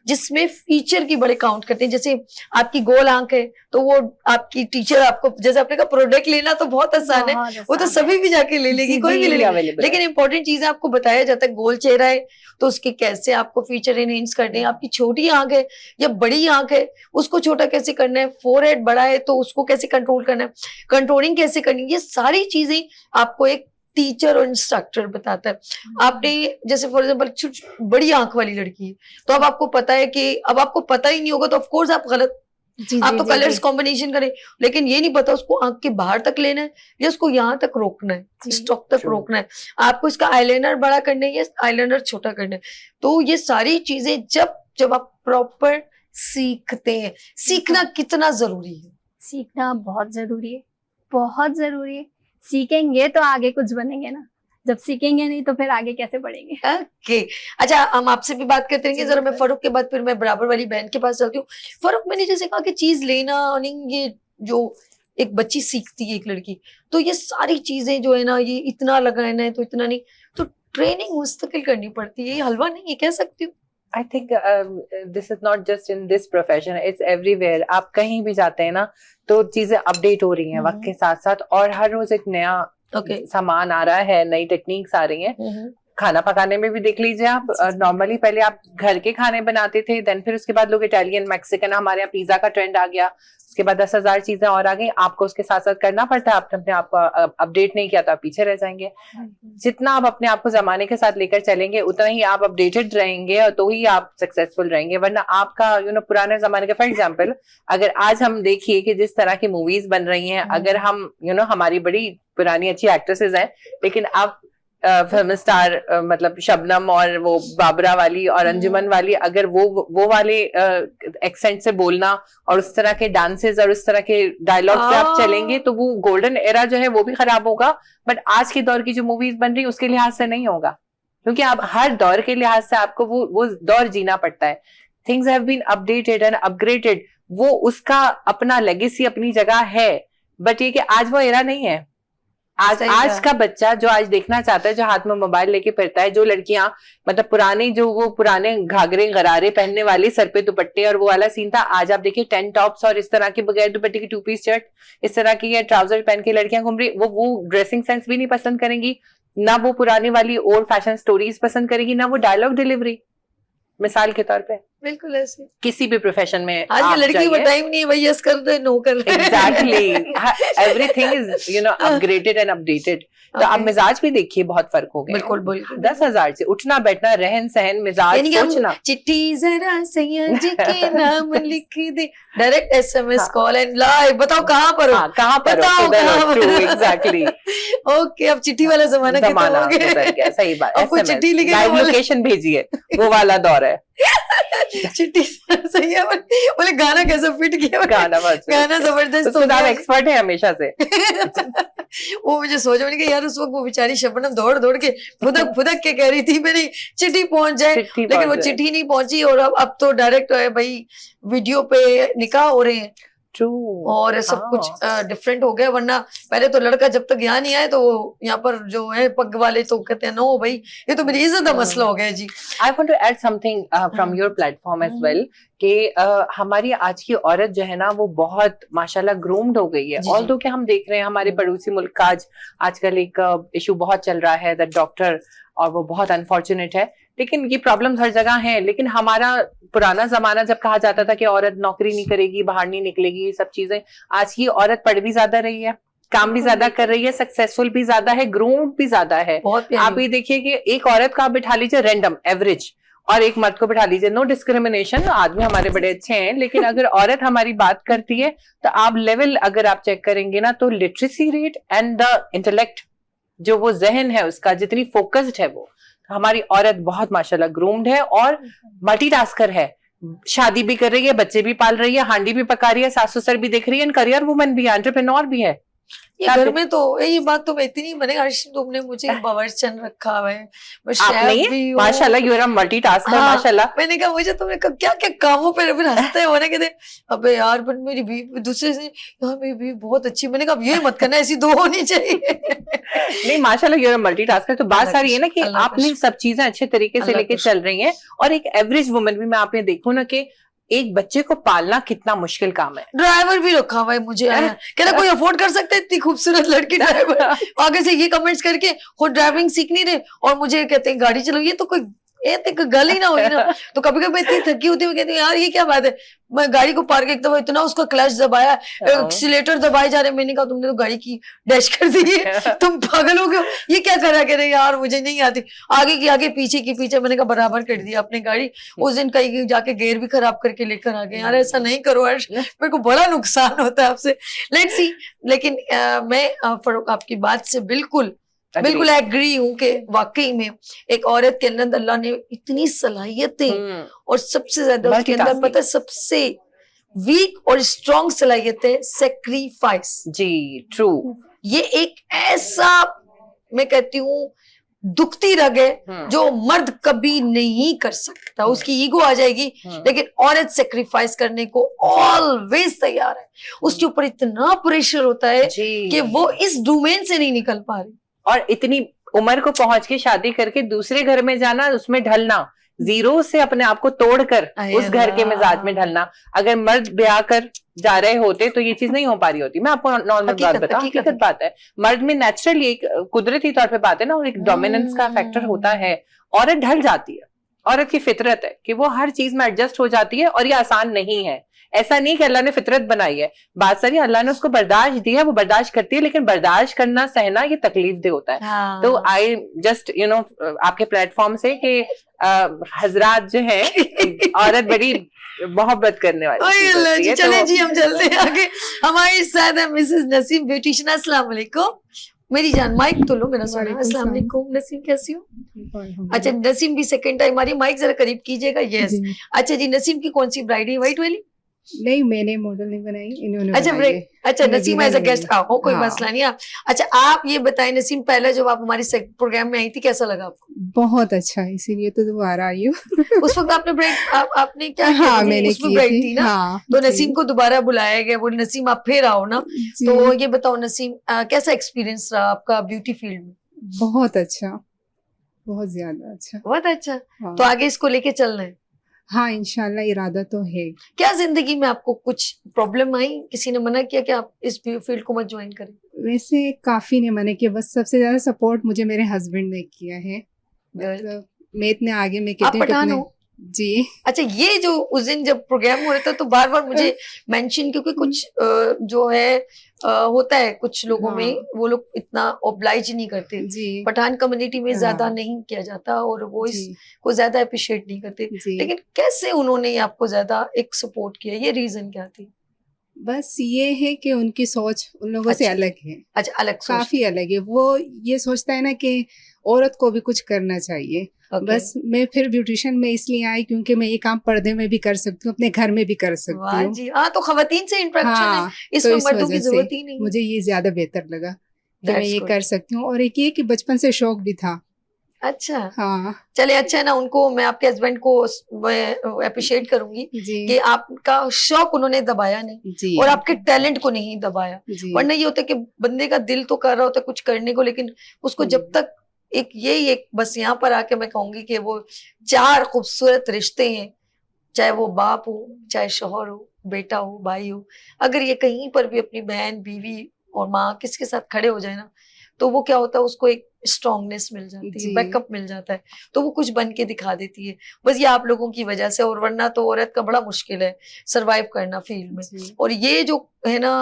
जिसमें फीचर की बड़े काउंट करते हैं। जैसे आपकी गोल आंख है तो वो आपकी टीचर आपको जैसे आपने कहा प्रोडक्ट लेना तो बहुत आसान है, बहुत वो तो आसान सभी भी जाके ले लेगी, जी, कोई भी जी, ले लेगी। अवेलेबल लेकिन इंपॉर्टेंट चीज है आपको बताया जाता है गोल चेहरा है तो उसके कैसे आपको फीचर एनहेंस करने हैं, आपकी छोटी आंख है या बड़ी आंख है उसको छोटा कैसे करना है, फोरहेड बड़ा है तो उसको कैसे कंट्रोल करना है, कंट्रोलिंग कैसे करनी है, ये सारी चीजें आपको एक टीचर और इंस्ट्रक्टर बताता है। आपने जैसे फॉर एग्जाम्पल बड़ी आंख वाली लड़की है तो अब आपको पता है कि अब आपको पता ही नहीं होगा तो ऑफकोर्स आप गलत जी, आप जी, तो जी, कलर्स जी, कॉम्बिनेशन करें लेकिन ये नहीं पता उसको आंख के बाहर तक लेना है या उसको यहाँ तक रोकना है, जी, स्टॉक तक true. रोकना है, आपको इसका आईलाइनर बड़ा करना है या आईलाइनर छोटा करना है। तो ये सारी चीजें जब आप प्रॉपर सीखते हैं, सीखना कितना जरूरी है। सीखना बहुत जरूरी है, बहुत जरूरी है। सीखेंगे तो आगे कुछ बनेंगे ना, जब सीखेंगे नहीं तो फिर आगे कैसे बढ़ेंगे। ओके अच्छा हम आपसे भी बात करते रहेंगे जी, जरा। मैं बिल्कुल। फरूक के बाद फिर मैं बराबर वाली बहन के पास चलती हूँ। फरूक मैंने जैसे कहा कि चीज लेना अर्निंग ये जो एक बच्ची सीखती है एक लड़की तो ये सारी चीजें जो है ना ये इतना लगाना है तो इतना नहीं, तो ट्रेनिंग मुस्तकिल करनी पड़ती है, ये हलवा नहीं है कह सकती हूँ। I think this is not just in this profession, it's everywhere. आप कहीं भी जाते हैं ना तो चीजें अपडेट हो रही हैं वक्त के साथ साथ और हर रोज एक नया ओके सामान आ रहा है, नई टेक्निक्स आ रही हैं। खाना पकाने में भी देख लीजिए आप, नॉर्मली पहले आप घर के खाने बनाते थे, देन फिर उसके बाद लोग इटालियन मैक्सिकन, हमारे यहाँ पिज्जा का ट्रेंड आ गया, उसके बाद 10,000 चीजें और आ गई। आपको उसके साथ साथ करना पड़ता है, आपने अपने आप को अपडेट नहीं किया तो आप पीछे रह जाएंगे। जितना आप अपने आप को जमाने के साथ लेकर चलेंगे उतना ही आप अपडेटेड रहेंगे और तो ही आप सक्सेसफुल रहेंगे। वरना आपका पुराने जमाने का, फॉर एग्जाम्पल अगर आज हम देखिए कि जिस तरह की मूवीज बन रही हैं, अगर हम हमारी बड़ी पुरानी अच्छी एक्ट्रेसेस हैं लेकिन आप फिल्म स्टार मतलब शबनम और वो बाबरा वाली और अंजुमन वाली, अगर वो वाले एक्सेंट से बोलना और उस तरह के डांसेस और उस तरह के डायलॉग पे आप चलेंगे तो वो गोल्डन एरा जो है वो भी खराब होगा। बट आज के दौर की जो मूवीज बन रही है उसके लिहाज से नहीं होगा, क्योंकि आप हर दौर के लिहाज से आपको वो दौर जीना पड़ता है। Things have been updated and upgraded, वो उसका अपना लेगेसी अपनी जगह है, बट ये कि आज वो एरा नहीं है। आज का बच्चा जो आज देखना चाहता है, जो हाथ में मोबाइल लेके फिरता है, जो लड़कियां मतलब पुराने घाघरे गरारे पहनने वाले, सर पे दुपट्टे और वो वाला सीन था, आज आप देखिए 10 टॉप्स और इस तरह के बगैर दुपट्टे की 2 पीस शर्ट इस तरह की ट्राउजर पहन के लड़कियां घूम रही। वो ड्रेसिंग सेंस भी नहीं पसंद करेंगी, ना वो पुरानी वाली ओल्ड फैशन स्टोरीज पसंद करेगी, ना वो डायलॉग डिलीवरी। मिसाल के तौर पे बिल्कुल ऐसे किसी भी प्रोफेशन में आज की लड़की को टाइम नहीं है भाई, यस कर दे नो कर दे। Exactly, everything is upgraded and updated. तो आप मिजाज भी देखिए बहुत फर्क हो गया। बिल्कुल बिल्कुल 10,000 से उठना बैठना, रहन सहन, मिजाज, यानी कि हम सोचना। चिट्ठी जरा सैया जी के नाम लिख दे, डायरेक्ट SMS हाँ। कॉल एंड लाइव, बताओ कहाँ पर हो, हाँ, कहाँ पर हो, बताओ किधर कहाँ हो, पर true, हो। exactly। ओके अब चिट्ठी वाला जमाना खत्म हो गुजर गया। गया, सही बात। अब कोई चिट्ठी लिखे लाइव बोले लोकेशन भेजिए, वो वाला दौर है। चिट्ठी सही है बोले गाना कैसा फिट किया, गाना जबरदस्त हो आप गया। एक्सपर्ट है हमेशा से। वो मुझे सोचा मैंने कि यार उस वक्त वो बेचारी शबनम दौड़ दौड़ के फुदक के कह रही थी मेरी चिट्ठी पहुंच जाए, लेकिन वो चिट्ठी नहीं पहुंची और अब तो डायरेक्ट भाई वीडियो पे निकाह हो रहे हैं। ट्रू, और सब कुछ डिफरेंट हो गया। वरना पहले तो लड़का जब तक यहाँ नहीं आए तो यहाँ पर जो है पग वाले तो कहते हैं नो भाई ये तो मेरी इज्जत का मसला हो गया जी। I want to add something from your platform as well कि हमारी आज की औरत जो है ना वो बहुत माशाल्लाह ग्रूम्ड हो गई है। ऑल्दो कि हम देख रहे हैं हमारे पड़ोसी मुल्क का आजकल एक इशू बहुत चल रहा है दैट डॉक्टर, और वो बहुत अनफॉर्चुनेट है, लेकिन ये प्रॉब्लम्स हर जगह हैं। लेकिन हमारा पुराना जमाना जब कहा जाता था कि औरत नौकरी नहीं करेगी, बाहर नहीं निकलेगी, ये सब चीजें, आज की औरत पढ़ भी ज्यादा रही है, काम भी ज्यादा कर रही है, सक्सेसफुल भी ज्यादा है, ग्रूम्ड भी ज्यादा है। आप ये देखिए कि एक औरत का आप बिठा लीजिए रैंडम एवरेज, और एक मर्द को बिठा लीजिए, नो डिस्क्रिमिनेशन, आदमी हमारे बड़े अच्छे हैं, लेकिन अगर औरत हमारी बात करती है तो आप लेवल अगर आप चेक करेंगे ना, तो literacy rate and the intellect, जो वो जहन है उसका, जितनी फोकस्ड है वो, हमारी औरत बहुत माशाल्लाह ग्रूम्ड है और मल्टीटास्कर है, शादी भी कर रही है, बच्चे भी पाल रही है, हांडी भी पका रही है, सास ससुर भी देख रही है, करियर वुमन भी है, एंटरप्रेन्योर भी है। ये घर में तो ये बात तो मैं इतनी मैंने कहा तुमने मुझे बावर्चन रखा हुआ है, मैं आप शेफ नहीं भी है? हूँ। माशाल्लाह यू आर अ मल्टीटास्कर, हाँ, माशाल्लाह। मैंने कहा मुझे तुमने क्या क्या कामों पे फिर हंसते हो ना, कहते अबे यार पर मेरी बीवी दूसरे से यार मेरी बीवी बहुत अच्छी, मैंने कहा अब ये मत करना, ऐसी दो होनी चाहिए। नहीं माशाल्लाह यू आर अ मल्टीटास्कर। तो बात सारी है ना कि अल्लाह आपने सब चीजें अच्छे तरीके से अल्लाह लेके खुश। चल रही हैं, और एक एवरेज वुमन भी मैं आप ये देखूं ना कि एक बच्चे को पालना कितना मुश्किल काम है। ड्राइवर भी रखा हुआ है मुझे आया, कह रहा कोई अफोर्ड कर सकता है इतनी खूबसूरत लड़की ड्राइवर, आगे से ये कमेंट्स करके खुद ड्राइविंग सीख नहीं रहे और मुझे कहते हैं गाड़ी चलो, ये तो कोई गल ही ना हुई ना। तो कभी कभी मैं इतनी थकी होती हूँ, कहती हूँ यार ये क्या बात है, मैं गाड़ी को पार्क एक दफा इतना उसका क्लच दबाया, एक्सीलेटर दबाए जा रहे, मैंने कहा तुमने तो गाड़ी की डैश कर दी है, तुम पागल हो गए, ये क्या करा, कह रहे यार मुझे नहीं आती, आगे की आगे पीछे की पीछे, मैंने कहा बराबर कर दिया अपनी गाड़ी। उस दिन कहीं जाके गेयर भी खराब करके लेकर आ गए, यार ऐसा नहीं करो हर्ष, मेरे को बड़ा नुकसान होता है आपसे। लेट्स सी, लेकिन मैं फरूक आपकी बात से बिल्कुल एग्री हूँ कि वाकई में एक औरत के अंदर अल्लाह ने इतनी सलाहियतें, और सबसे ज्यादा उसके अंदर पता है सबसे वीक और स्ट्रॉन्ग सलाहियत है सेक्रीफाइस। जी ट्रू। ये एक ऐसा मैं कहती हूँ दुखती रग है जो मर्द कभी नहीं कर सकता, उसकी ईगो आ जाएगी, लेकिन औरत सेक्रीफाइस करने को ऑलवेज तैयार है। उसके ऊपर इतना प्रेशर होता है कि वो इस डोमेन से नहीं निकल पा रही, और इतनी उम्र को पहुंच के शादी करके दूसरे घर में जाना, उसमें ढलना, जीरो से अपने आप को तोड़कर उस घर के मिजाज में ढलना। अगर मर्द ब्याह कर जा रहे होते तो ये चीज नहीं हो पा रही होती। मैं आपको नॉर्मल बात बताऊं, हकीकत बात है, मर्द में नेचुरली एक कुदरती तौर पे बात है ना, एक डोमिनेंस का फैक्टर होता है, औरत ढल जाती है, औरत की फितरत है कि वो हर चीज में एडजस्ट हो जाती है, और ये आसान नहीं है। ऐसा नहीं कि अल्लाह ने फितरत बनाई है, बात सारी अल्लाह ने उसको बर्दाश्त दी है, वो बर्दाश्त करती है, लेकिन बर्दाश्त करना सहना ये तकलीफ दे होता है। हाँ। तो आई जस्ट यू नो आपके प्लेटफॉर्म से कि हजरात जो है औरत बड़ी मोहब्बत करने वाली है। चले जी हम चलते हैं आगे। हमारे साथ है मिसेस नसीम ब्यूटिशियन। अस्सलाम वालेकुम मेरी जान, माइक तो लो मेरा सोना। अस्सलाम वालेकुम नसीम, कैसी हो? अच्छा नसीम भी सेकंड टाइम हमारी माइक जरा करीब कीजिएगा। यस अच्छा जी, नसीम की कौन सी ब्राइड है? व्हाइट वाली? नहीं मैंने मॉडल नहीं बनाई, इन्होंने अच्छा बनाई है। अच्छा नसीम एज अ गेस्ट आओ, कोई हाँ। मसला नहीं। आप अच्छा आप ये बताएं नसीम, पहले जब आप हमारे प्रोग्राम में आई थी कैसा लगा आपको? बहुत अच्छा, इसीलिए तो दोबारा आई हूँ। उस वक्त आपने ब्रेक आपने क्या हाँ किया? मैंने उसमें की ब्रेक थी, थी ना, हाँ, तो जी, नसीम को दोबारा बुलाया गया, बोले नसीम आप फिर आओ ना। जी, तो ये बताओ नसीम कैसा एक्सपीरियंस रहा आपका ब्यूटी फील्ड में? बहुत अच्छा, बहुत ज्यादा अच्छा। बहुत अच्छा। हाँ, तो आगे इसको लेके चलना है? हाँ इंशाल्लाह, इरादा तो है। क्या जिंदगी में आपको कुछ प्रॉब्लम आई? किसी ने मना किया कि आप इस फील्ड को मत ज्वाइन करें? वैसे काफी ने मना किया, बस सबसे ज्यादा सपोर्ट मुझे मेरे हस्बैंड ने किया है। मतलब मैं इतने आगे मैं आप कहती हूँ कि पठान अपने- हो? जी अच्छा ये जो उस दिन जब प्रोग्राम हो रहा था तो बार बार मुझे मेंशन, क्योंकि कुछ जो है होता है कुछ लोगों में, हाँ। वो लोग इतना ऑब्लाइज नहीं करते, जी पठान कम्युनिटी में ज्यादा हाँ। नहीं किया जाता और वो जी इसको ज्यादा अप्रिशिएट नहीं करते। जी, लेकिन कैसे उन्होंने आपको ज्यादा एक सपोर्ट किया, ये रीजन क्या थी? बस ये है कि उनकी सोच उन लोगों से अच्छा। अलग है, अच्छा अलग सोच। काफी अलग है। वो ये सोचता है ना कि औरत को भी कुछ करना चाहिए। Okay. बस मैं फिर ब्यूटिशियन में इसलिए आई क्योंकि मैं ये काम पर्दे में भी कर सकती हूँ, अपने घर में भी कर सकती वाह हूँ। जी, हाँ तो खवातीन से इंटरेक्शन है, हाँ, इसमें तो इस मर्दों की वजह से जरूरत ही नहीं। मुझे ये ज्यादा बेहतर लगा कि मैं That's ये good. कर सकती हूँ। और एक ये कि बचपन से शौक भी था। अच्छा हाँ चले, अच्छा है ना, उनको मैं आपके हस्बैंड को अप्रिशिएट करूंगी जी कि आपका शौक उन्होंने दबाया नहीं जी और आपके टैलेंट को नहीं दबाया। जी वरना ये होता है कि बंदे का दिल तो कर रहा होता है कुछ करने को, लेकिन उसको जब तक एक बस यहाँ पर आके मैं कहूंगी कि वो 4 खूबसूरत रिश्ते हैं, चाहे वो बाप हो, चाहे शौहर हो, बेटा हो, भाई हो, अगर ये कहीं पर भी अपनी बहन, बीवी और माँ किसके साथ खड़े हो जाए ना, तो वो क्या होता है, उसको एक स्ट्रांगनेस मिल जाती है, जी। बैकअप मिल जाता है, तो वो कुछ बन के दिखा देती है। बस ये आप लोगों की वजह से, और वरना तो औरत का बड़ा मुश्किल है सरवाइव करना फील्ड में। जी और ये जो है ना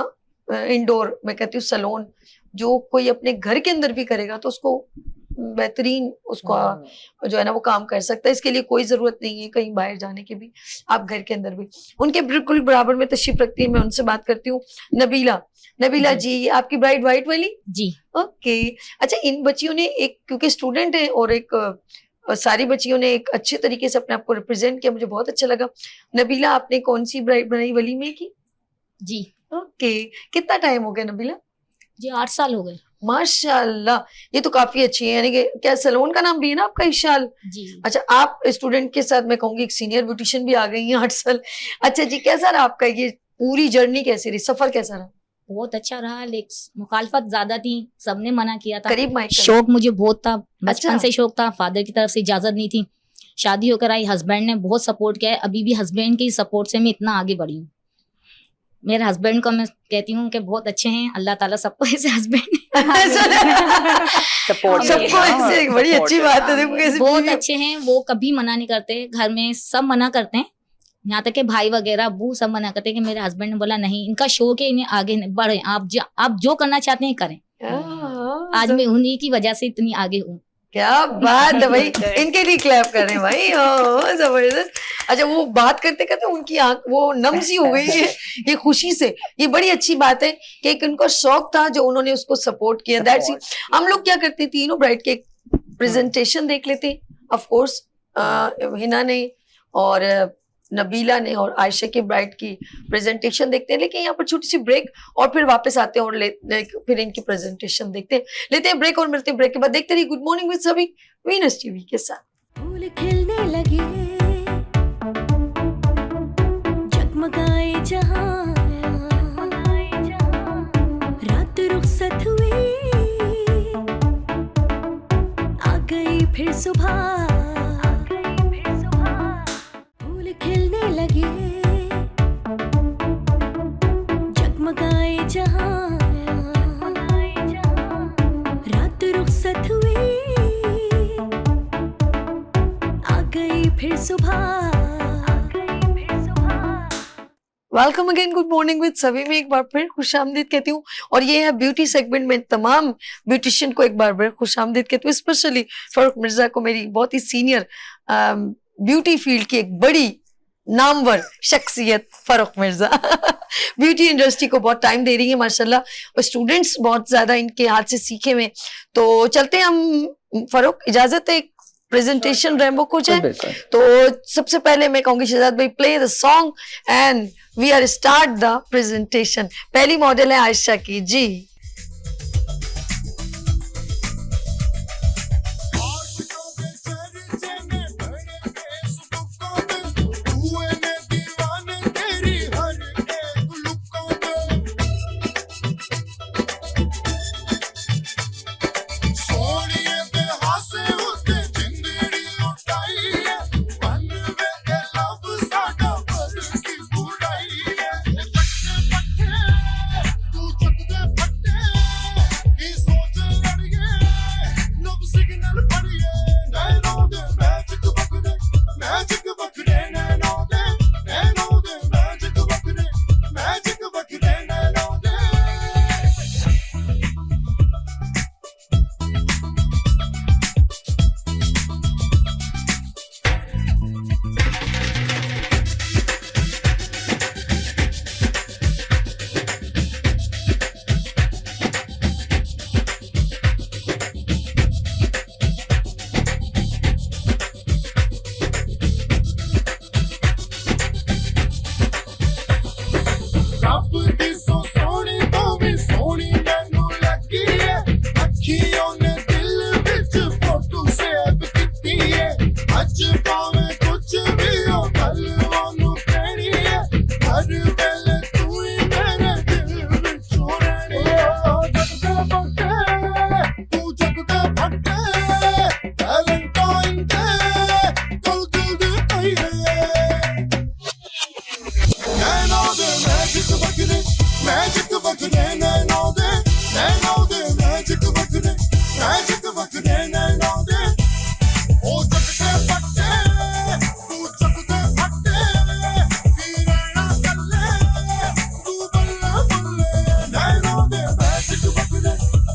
इंडोर, मैं कहती हूँ सैलून, जो कोई अपने घर के अंदर भी करेगा तो उसको बेहतरीन उसका जो है ना वो काम कर सकता है। इसके लिए कोई जरूरत नहीं है कहीं बाहर जाने की भी, आप घर के अंदर भी उनके बिल्कुल बराबर में तशरीफ रखती है। मैं उनसे बात करती हूँ। नबीला जी, आपकी ब्राइड व्हाइट वाली? जी। ओके, अच्छा, इन बच्चियों ने एक, क्योंकि स्टूडेंट है और एक सारी बच्चियों ने एक अच्छे तरीके से अपने आप को रिप्रेजेंट किया, मुझे बहुत अच्छा लगा। नबीला, आपने कौन सी ब्राइड बनाई वलीमे की? जी। ओके, कितना टाइम हो गया नबीला? जी 8 साल हो गए। माशाल्लाह, ये तो काफी अच्छी है। यानी कि क्या सैलून का नाम भी है ना आपका, इशाल? जी। अच्छा, आप स्टूडेंट के साथ मैं कहूंगी एक सीनियर ब्यूटिशियन भी आ गई हैं 8 साल। अच्छा जी, कैसा रहा आपका ये पूरी जर्नी, कैसी रही, सफर कैसा रहा? बहुत अच्छा रहा, लेकिन मुखालफत ज्यादा थी, सबने मना किया था। करीब माइक शौक मुझे बहुत था, बचपन अच्छा। से शौक था, फादर की तरफ से इजाजत नहीं थी। शादी होकर आई, हस्बैंड ने बहुत सपोर्ट किया है, अभी भी हस्बैंड की सपोर्ट से मैं इतना आगे बढ़ी हूँ। मेरे हस्बैंड को मैं कहती हूँ कि बहुत अच्छे हैं, अल्लाह ताला सबको ऐसे हस्बैंड सपोर्ट सबको ऐसे, बड़ी अच्छी बात है। देखो कैसे बहुत बीवी- अच्छे हैं, वो कभी मना नहीं करते। घर में सब मना करते हैं, यहाँ तक के भाई वगैरह अबू सब मना करते हैं कि मेरे हस्बैंड ने बोला नहीं, इनका शौक है, इन्हें आगे बढ़े, आप जो करना चाहते हैं करें। हाँ, आज मैं उन्हीं की वजह से इतनी आगे हूँ। क्या बात है भाई, इनके लिए क्लैप कर रहे हैं भाई, ओ जबरदस्त। अच्छा, वो बात करते करते उनकी आंख वो नम सी हो गई है ये खुशी से। ये बड़ी अच्छी बात है कि एक उनको शौक था जो उन्होंने उसको सपोर्ट किया। That's it. हम लोग क्या करते हैं, तीनों ब्राइड के प्रेजेंटेशन देख लेते हैं, ऑफ कोर्स हिना ने और नबीला ने और आयशा की ब्राइड की प्रेजेंटेशन देखते हैं, लेकिन यहाँ पर छोटी सी ब्रेक और फिर वापस आते हैं और फिर इनकी प्रेजेंटेशन देखते हैं। लेते हैं ब्रेक और मिलते हैं ब्रेक के बाद। देखते रहिए गुड मॉर्निंग विद सभी वीनस टीवी के साथ। फूल खिलने लगे, जगमगाए जहां, रात रुखसत हुई, आ गई फिर सुबह, फूल खिलने लगे, जगमगाए जहां, रात रुखसत हुई, आ गई फिर सुबह। Welcome again, good morning with सभी में एक बार फिर खुशामदीद कहती हूँ। और ये है ब्यूटी सेगमेंट में तमाम ब्यूटिशियन को एक बार फिर खुशामदीद कहती हूँ। स्पेशली फरूक मिर्जा को, मेरी बहुत ही सीनियर ब्यूटी फील्ड की एक बड़ी नामवर शख्सियत फरूक मिर्जा ब्यूटी इंडस्ट्री को बहुत टाइम दे रही है माशाल्लाह, और स्टूडेंट्स बहुत ज्यादा इनके हाथ से सीखे हुए। तो चलते हैं हम, फरूक इजाजत है, प्रेजेंटेशन रेम्बो कुछ है तो सबसे पहले मैं कहूंगी शहजाद भाई play the song and we are start the presentation. पहली मॉडल है आयशा की जी।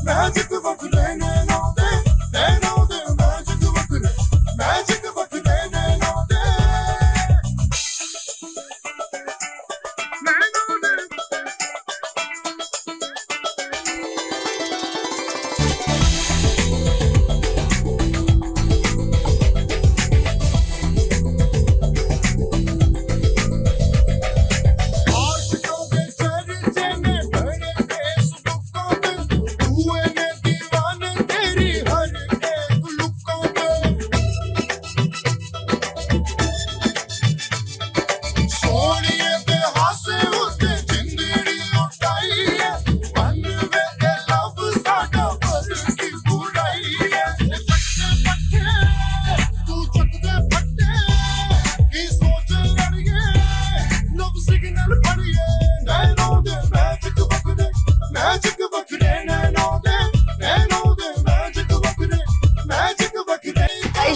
Magic of a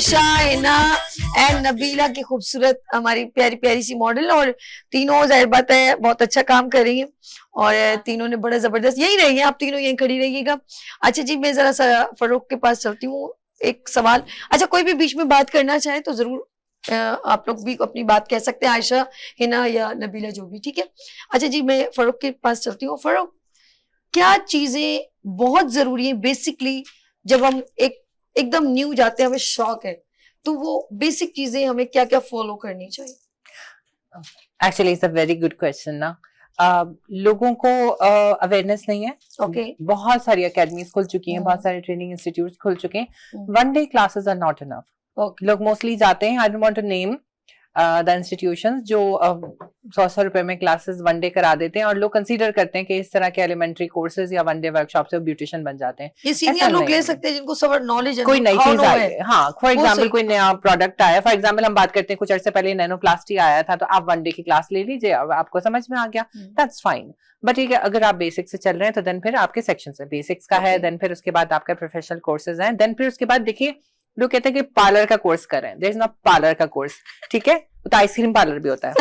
Ayesha, Hina and Nabila की खूबसूरत हमारी प्यारी प्यारी सी मॉडल, और तीनों जाहिर बात है बहुत अच्छा काम कर रही हैं और तीनों ने बड़ा जबरदस्त, यही रहिए आप तीनों यहीं खड़ी रहिएगा। अच्छा जी, मैं जरा सा फरूक के पास चलती हूँ, एक सवाल, अच्छा कोई भी बीच में बात करना चाहे तो जरूर आप लोग भी अपनी बात कह सकते हैं, आयशा, हिना या नबीला, जो भी, ठीक है। अच्छा जी, मैं फरूक के पास चलती हूँ। फरूक, क्या चीजें बहुत जरूरी है बेसिकली जब हम एकदम न्यू जाते हैं, हमें शौक है, तो वो बेसिक चीजें हमें क्या क्या फॉलो करनी चाहिए? Actually it's a very good question ना। लोगों को अवेयरनेस नहीं है। ओके, बहुत सारी अकेडमीज खुल चुकी हैं, हम्म। बहुत सारे ट्रेनिंग इंस्टीट्यूट खुल चुके हैं। Hmm. One day classes are not enough. Okay, लोग मोस्टली जाते हैं, I don't want to name the institutions, जो 100 रुपए में क्लासेस वन डे करा देते हैं और लोग कंसीडर करते हैं कि इस तरह के एलिमेंट्री कोर्सेज या वन डे वर्कशॉप से ब्यूटिशियन बन जाते हैं। ये सीनियर ऐसा लोग नहीं ले है। सकते हैं जिनको सब नॉलेज है, कोई नई how चीज know आई है। है, हाँ, फॉर वो एग्जाम्पल सही। कोई नया प्रोडक्ट आया, फॉर एग्जाम्पल हम बात करते हैं कुछ अर्से पहले नैनोप्लास्टी आया था, तो आप वन डे की क्लास ले लीजिए, अब आपको समझ में आ गया, दैट्स फाइन। बट ठीक है, अगर आप बेसिक्स से चल रहे हैं तो देन फिर आपके सेक्शन से बेसिक्स का है, Okay. देन फिर उसके बाद आपका प्रोफेशनल कोर्सेज हैं, देन फिर उसके बाद देखिए लोग कहते हैं कि पार्लर का कोर्स करें, देयर इज नॉट पार्लर का कोर्स, ठीक है, तो आइसक्रीम पार्लर भी होता है।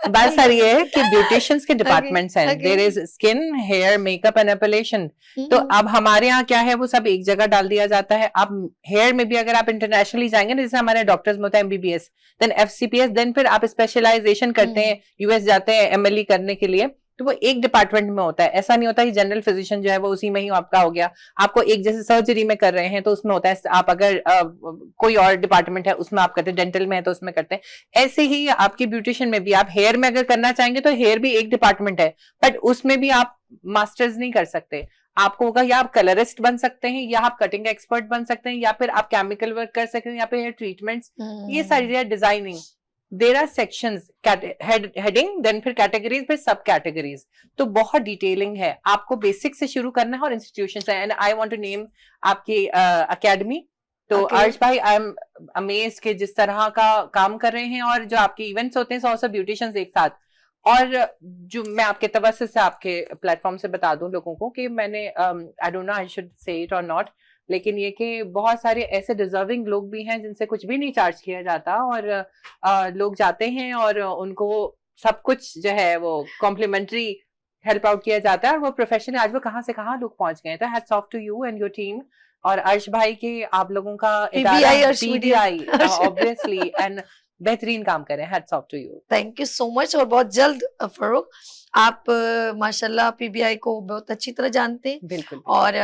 बात सारी है कि ब्यूटिशियंस के डिपार्टमेंट्स हैं, okay. There is skin, hair, makeup and epilation. तो अब हमारे यहाँ क्या है, वो सब एक जगह डाल दिया जाता है। अब हेयर में भी अगर आप इंटरनेशनली जाएंगे ना, जैसे हमारे डॉक्टर्स में होता है MBBS, देन FCPS, देन फिर आप स्पेशलाइजेशन करते हैं, US जाते हैं MLE करने के लिए, तो वो एक डिपार्टमेंट में होता है। ऐसा नहीं होता कि जनरल फिजिशियन जो है वो उसी में ही आपका हो गया। आपको एक जैसे सर्जरी में कर रहे हैं तो उसमें होता है, आप अगर कोई और डिपार्टमेंट है उसमें आप करते हैं, डेंटल में है तो उसमें करते हैं। ऐसे ही आपकी ब्यूटिशियन में भी, आप हेयर में अगर करना चाहेंगे तो हेयर भी एक डिपार्टमेंट है, बट उसमें भी आप मास्टर्स नहीं कर सकते। आपको होगा या आप कलरिस्ट बन सकते हैं, या आप कटिंग एक्सपर्ट बन सकते हैं, या फिर आप केमिकल वर्क कर सकते हैं, या फिर हेयर ट्रीटमेंट्स, ये सारी designing, there are sections, heading, then फिर कैटेगरीज, फिर सब कैटेगरीज। तो बहुत डिटेलिंग है, आपको बेसिक से शुरू करना है और इंस्टीट्यूशंस है। And I want to name आपकी एकेडमी, तो Okay. अर्श भाई, आई एम अमेज्ड कि जिस तरह का काम कर रहे हैं, और जो आपके इवेंट्स होते हैं 100 ब्यूटिशियंस एक साथ, और जो मैं आपके तवज्जुह से आपके प्लेटफॉर्म से बता दूं लोगों को कि मैंने I don't know I should say it और नॉट, लेकिन ये कि बहुत सारे ऐसे डिजर्विंग लोग भी हैं जिनसे कुछ भी नहीं चार्ज किया जाता, और लोग जाते हैं और उनको सब कुछ जो है वो कॉम्प्लीमेंट्री हेल्प आउट किया जाता है, और वो प्रोफेशनल आज वो कहाँ से कहाँ लोग पहुंच गए। तो hats off to you and your team, और अर्श भाई के आप लोगों का PBI ऑब्वियसली, एंड बेहतरीन काम करें, hats off to you. Thank you so much. और बहुत जल्द फरूक, आप माशाल्लाह PBI को बहुत अच्छी तरह जानते हैं, बिल्कुल, और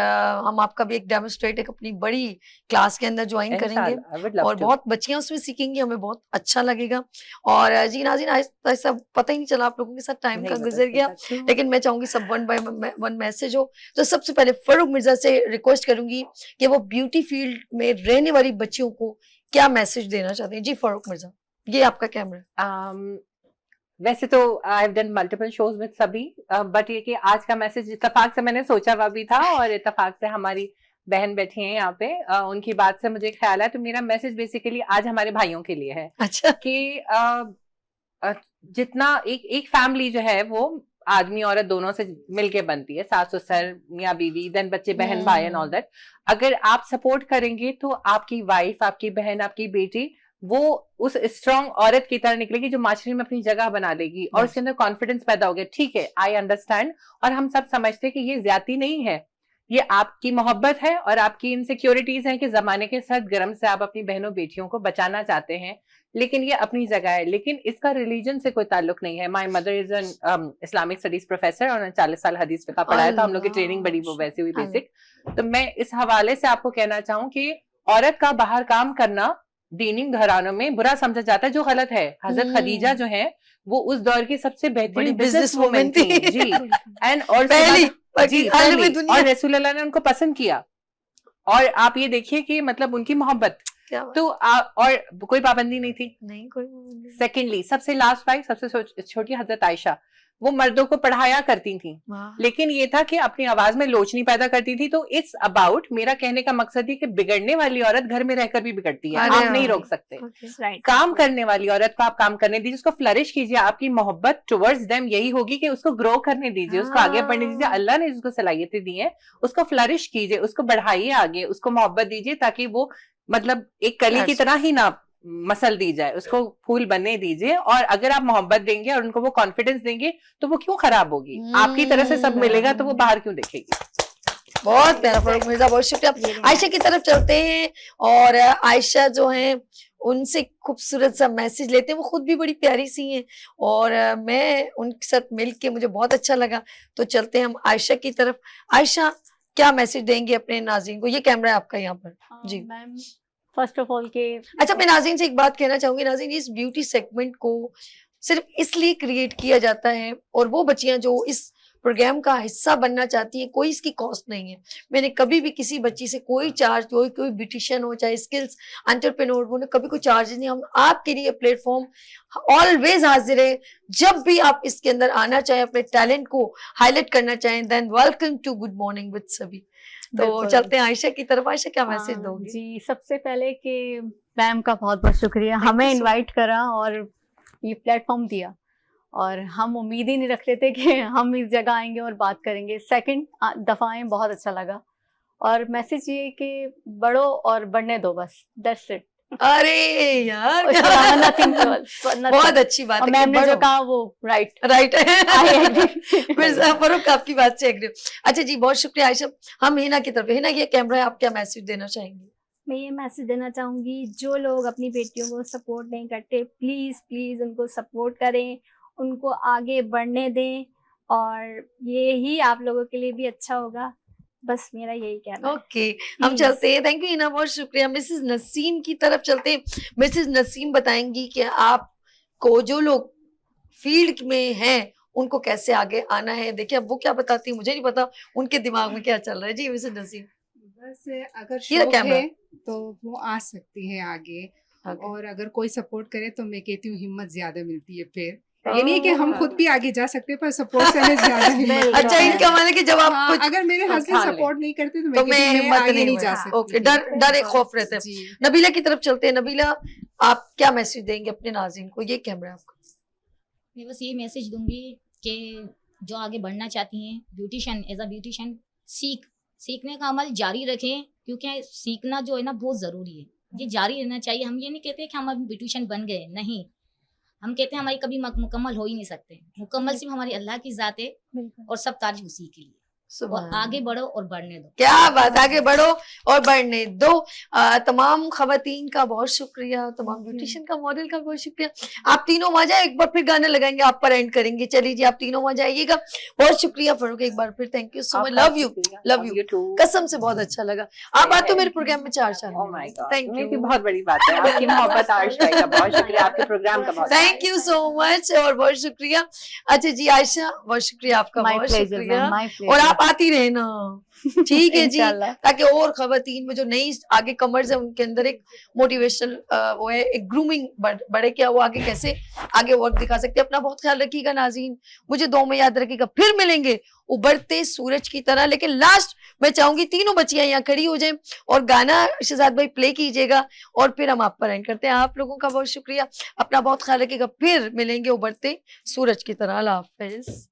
हम आपका भी एक डेमोस्ट्रेट एक अपनी बड़ी क्लास के अंदर ज्वाइन करेंगे और बहुत बच्चियां उसमें सीखेंगी, हमें बहुत अच्छा लगेगा। और जी नाज़रीन, आज सब पता ही नहीं चला आप लोगों के साथ, टाइम का गुजर गया, लेकिन मैं चाहूंगी सब वन बाय वन मैसेज हो। तो सबसे पहले फरूक मिर्जा से रिक्वेस्ट करूंगी कि वो ब्यूटी फील्ड में रहने वाली बच्चियों को क्या मैसेज देना चाहते हैं। जी फरूक मिर्जा, ये आपका कैमरा। वैसे तो I have done multiple shows with सभी, बट ये कि आज का मैसेज इत्तेफाक से मैंने सोचा हुआ भी था, और इत्तेफाक से हमारी बहन बैठी हैं यहाँ पे, उनकी बात से मुझे ख्याल है, तो मेरा मैसेज बेसिकली आज हमारे भाइयों के लिए है। अच्छा, कि जितना एक फैमिली जो है वो आदमी औरत दोनों से मिलके बनती है, सास ससुर, मियाँ बीवी, देन बच्चे, बहन भाई एंड ऑल दैट। अगर आप सपोर्ट करेंगे तो आपकी वाइफ, आपकी बहन, आपकी बेटी वो उस स्ट्रॉन्ग औरत की तरह निकलेगी जो माशरे में अपनी जगह बना लेगी, और उसके अंदर कॉन्फिडेंस पैदा हो गया। ठीक है, आई अंडरस्टैंड, और हम सब समझते हैं कि ये ज्यादती नहीं है, ये आपकी मोहब्बत है और आपकी इनसिक्योरिटीज हैं कि जमाने के सर्द गर्म से आप अपनी बहनों बेटियों को बचाना चाहते हैं, लेकिन ये अपनी जगह है। लेकिन इसका रिलीजन से कोई ताल्लुक नहीं है। My mother is an Islamic studies professor, और 40 साल हदीस फिका पढ़ाया था, हम लोग की ट्रेनिंग बड़ी वो वैसी हुई बेसिक। तो मैं इस हवाले से आपको कहना चाहूँ कि औरत का बाहर काम करना दीनी घरानों में बुरा समझा जाता है, जो गलत है। हजरत खदीजा जो है वो उस दौर की सबसे बेहतरीन बिजनेस वुमन थी जी, एंड और पहली और रसूल अल्लाह ने उनको पसंद किया, और आप ये देखिए कि मतलब उनकी मोहब्बत, तो और कोई पाबंदी नहीं थी, नहीं कोई। सेकेंडली सबसे लास्ट वाइफ, सबसे छोटी हजरत आयशा, वो मर्दों को पढ़ाया करती थी, लेकिन ये था कि अपनी आवाज में लोचनी पैदा करती थी। तो इट्स अबाउट, मेरा कहने का मकसद है कि बिगड़ने वाली औरत घर में रहकर भी बिगड़ती है, आप नहीं रोक सकते। राइट, काम करने वाली औरत को आप काम करने दीजिए, उसको फ्लरिश कीजिए, आपकी मोहब्बत टुवर्ड्स देम यही होगी कि उसको ग्रो करने दीजिए, उसको आगे बढ़ने दीजिए। अल्लाह ने उसको सलाहियतें दी है, उसको फ्लरिश कीजिए, उसको बढ़ाइए आगे, उसको मोहब्बत दीजिए, ताकि वो मतलब एक कली की तरह ही ना मसल दी जाए, उसको फूल बनने दीजिए। और अगर आप मोहब्बत देंगे और उनको वो कॉन्फिडेंस देंगे तो वो क्यों खराब होगी? आपकी तरह से सब मिलेगा तो वो बाहर क्यों देखेगी? बहुत प्यारा फारूक मिर्जा, बहुत शुक्रिया। आयशा की तरफ चलते हैं और आयशा जो है उनसे खूबसूरत सा मैसेज लेते हैं। वो खुद भी बड़ी प्यारी सी हैं और मैं उनके साथ मिल के मुझे बहुत अच्छा लगा। तो चलते हैं हम आयशा की तरफ। आयशा, क्या मैसेज देंगे अपने नाज़रीन को? ये कैमरा है आपका यहाँ पर जी। मैम फर्स्ट ऑफ ऑल के अच्छा, मैं नाज़रीन से एक बात कहना चाहूंगी। नाज़रीन, इस ब्यूटी सेगमेंट को सिर्फ इसलिए क्रिएट किया जाता है और वो बच्चियां जो इस प्रोग्राम का हिस्सा बनना चाहती है, कोई इसकी कॉस्ट नहीं है। मैंने कभी भी किसी बच्ची से कोई चार्ज, कोई ब्यूटिशियन हो, चाहे स्किल्स एंटरप्रेन्योर हो, कभी कोई चार्ज नहीं। हम आपके लिए प्लेटफॉर्म ऑलवेज हाजिर है। जब भी आप इसके अंदर आना चाहें, अपने टैलेंट को हाईलाइट करना चाहें, then welcome to good morning with सभी। तो चलते हैं आयशा की तरफ। आयशा, क्या मैसेज दोगी? जी, सबसे पहले कि मैम का बहुत बहुत शुक्रिया, हमें इनवाइट करा और ये प्लेटफॉर्म दिया। और हम उम्मीद ही नहीं रख रहे थे कि हम इस जगह आएंगे और बात करेंगे। सेकंड दफ़ा आए, बहुत अच्छा लगा। और मैसेज ये कि बढ़ो और बढ़ने दो, बस दैट्स इट। अरे यार, नथिंग बहुत अच्छी बात है। मैम ने जो कहा वो राइट फरूक, आपकी बात से एग्री। अच्छा जी, बहुत शुक्रिया आयशा। हम हिना की तरफ। हिना, ये कैमरा है, आप क्या मैसेज देना चाहेंगे? मैं ये मैसेज देना चाहूँगी, जो लोग अपनी बेटियों को सपोर्ट नहीं करते, प्लीज़ प्लीज़ उनको सपोर्ट करें, उनको आगे बढ़ने दें, और ये ही आप लोगों के लिए भी अच्छा होगा। बस मेरा यही कहना है। ओके, हम चलते हैं। थैंक यू हिना, बहुत शुक्रिया। मिसेस नसीम की तरफ चलते हैं। मिसेस नसीम बताएंगी कि आपको जो लोग फील्ड में हैं उनको कैसे आगे आना है। देखिए, अब वो क्या बताती है मुझे नहीं पता, उनके दिमाग में क्या चल रहा है। जी मिसेस नसीम। बस अगर ये शौक कैमरा। है तो वो आ सकती है आगे, और अगर कोई सपोर्ट करे तो मैं कहती हूँ हिम्मत ज्यादा मिलती है। फिर ये नहीं है कि हम खुद भी आगे जा सकते हैं, पर सपोर्ट से हमें ज्यादा हिम्मत। अच्छा, इनका माने कि जब आप हाँ, कुछ अगर मेरे हस्बैंड ठान लें। सपोर्ट नहीं करते तो तो मैं कहती हूँ, हिम्मत आगे नहीं नहीं जा हुआ। सकती। ओके, डर एक खौफ रहता है। जी। नबीला की तरफ चलते हैं। नबीला, आप क्या मैसेज देंगे अपने नाज़रीन को? ये कैमरा है आपका। मैं बस ये मैसेज दूंगी कि जो आगे बढ़ना चाहती हैं, ब्यूटिशियन, एज अ ब्यूटिशियन सीखने का अमल जारी रखें, क्योंकि सीखना जो है ना बहुत ज़रूरी है। ये जारी रहना चाहिए। हम ये नहीं कहते कि हम अभी ब्यूटिशियन बन गए, नहीं, हम कहते हैं हमारी कभी मुकम्मल हो ही नहीं सकते। मुकम्मल सिर्फ हमारी अल्लाह की ज़ात है और सब तारीफ उसी के लिए। और आगे बढ़ो और बढ़ने दो। क्या बात, आगे बढ़ो और बढ़ने दो। तमाम खवातीन का बहुत शुक्रिया, तमाम ब्यूटिशियन का, मॉडल का बहुत शुक्रिया। आप तीनों आ जाए, एक बार फिर गाना लगाएंगे, आप पर एंड करेंगे। चलिए जी, आप तीनों आ जाइएगा। बहुत शुक्रिया फरूक, एक बार फिर thank you so much. Love you कसम से बहुत अच्छा लगा। आप आते हो मेरे प्रोग्राम में 4 साल। थैंक यू, बहुत बड़ी बात है। आपकी मोहब्बत आयशा का बहुत शुक्रिया, आपके प्रोग्राम का बहुत थैंक यू सो मच और बहुत शुक्रिया। अच्छा जी आयशा, बहुत शुक्रिया आपका, माय बहुत प्लेजर शुक्रिया। मैम, माय और प्लेजर। आप आती रहे ना, ठीक है जी, इंशाल्लाह। ताकि और खवातीन में जो नई आगे कमर्स है उनके अंदर एक मोटिवेशनल वो है, एक ग्रूमिंग बढ़े, क्या वो आगे कैसे आगे वर्क दिखा सकते हैं। अपना बहुत ख्याल रखिएगा नाज़रीन, मुझे दो में याद रखिएगा। फिर मिलेंगे उभरते सूरज की तरह। लेकिन लास्ट मैं चाहूंगी तीनों बच्चियां यहाँ खड़ी हो जाएं और गाना शहजाद भाई प्ले कीजिएगा और फिर हम आप पर एंड करते हैं। आप लोगों का बहुत शुक्रिया, अपना बहुत ख्याल रखिएगा। फिर मिलेंगे उभरते सूरज की तरह। अल्लाह हाफिज।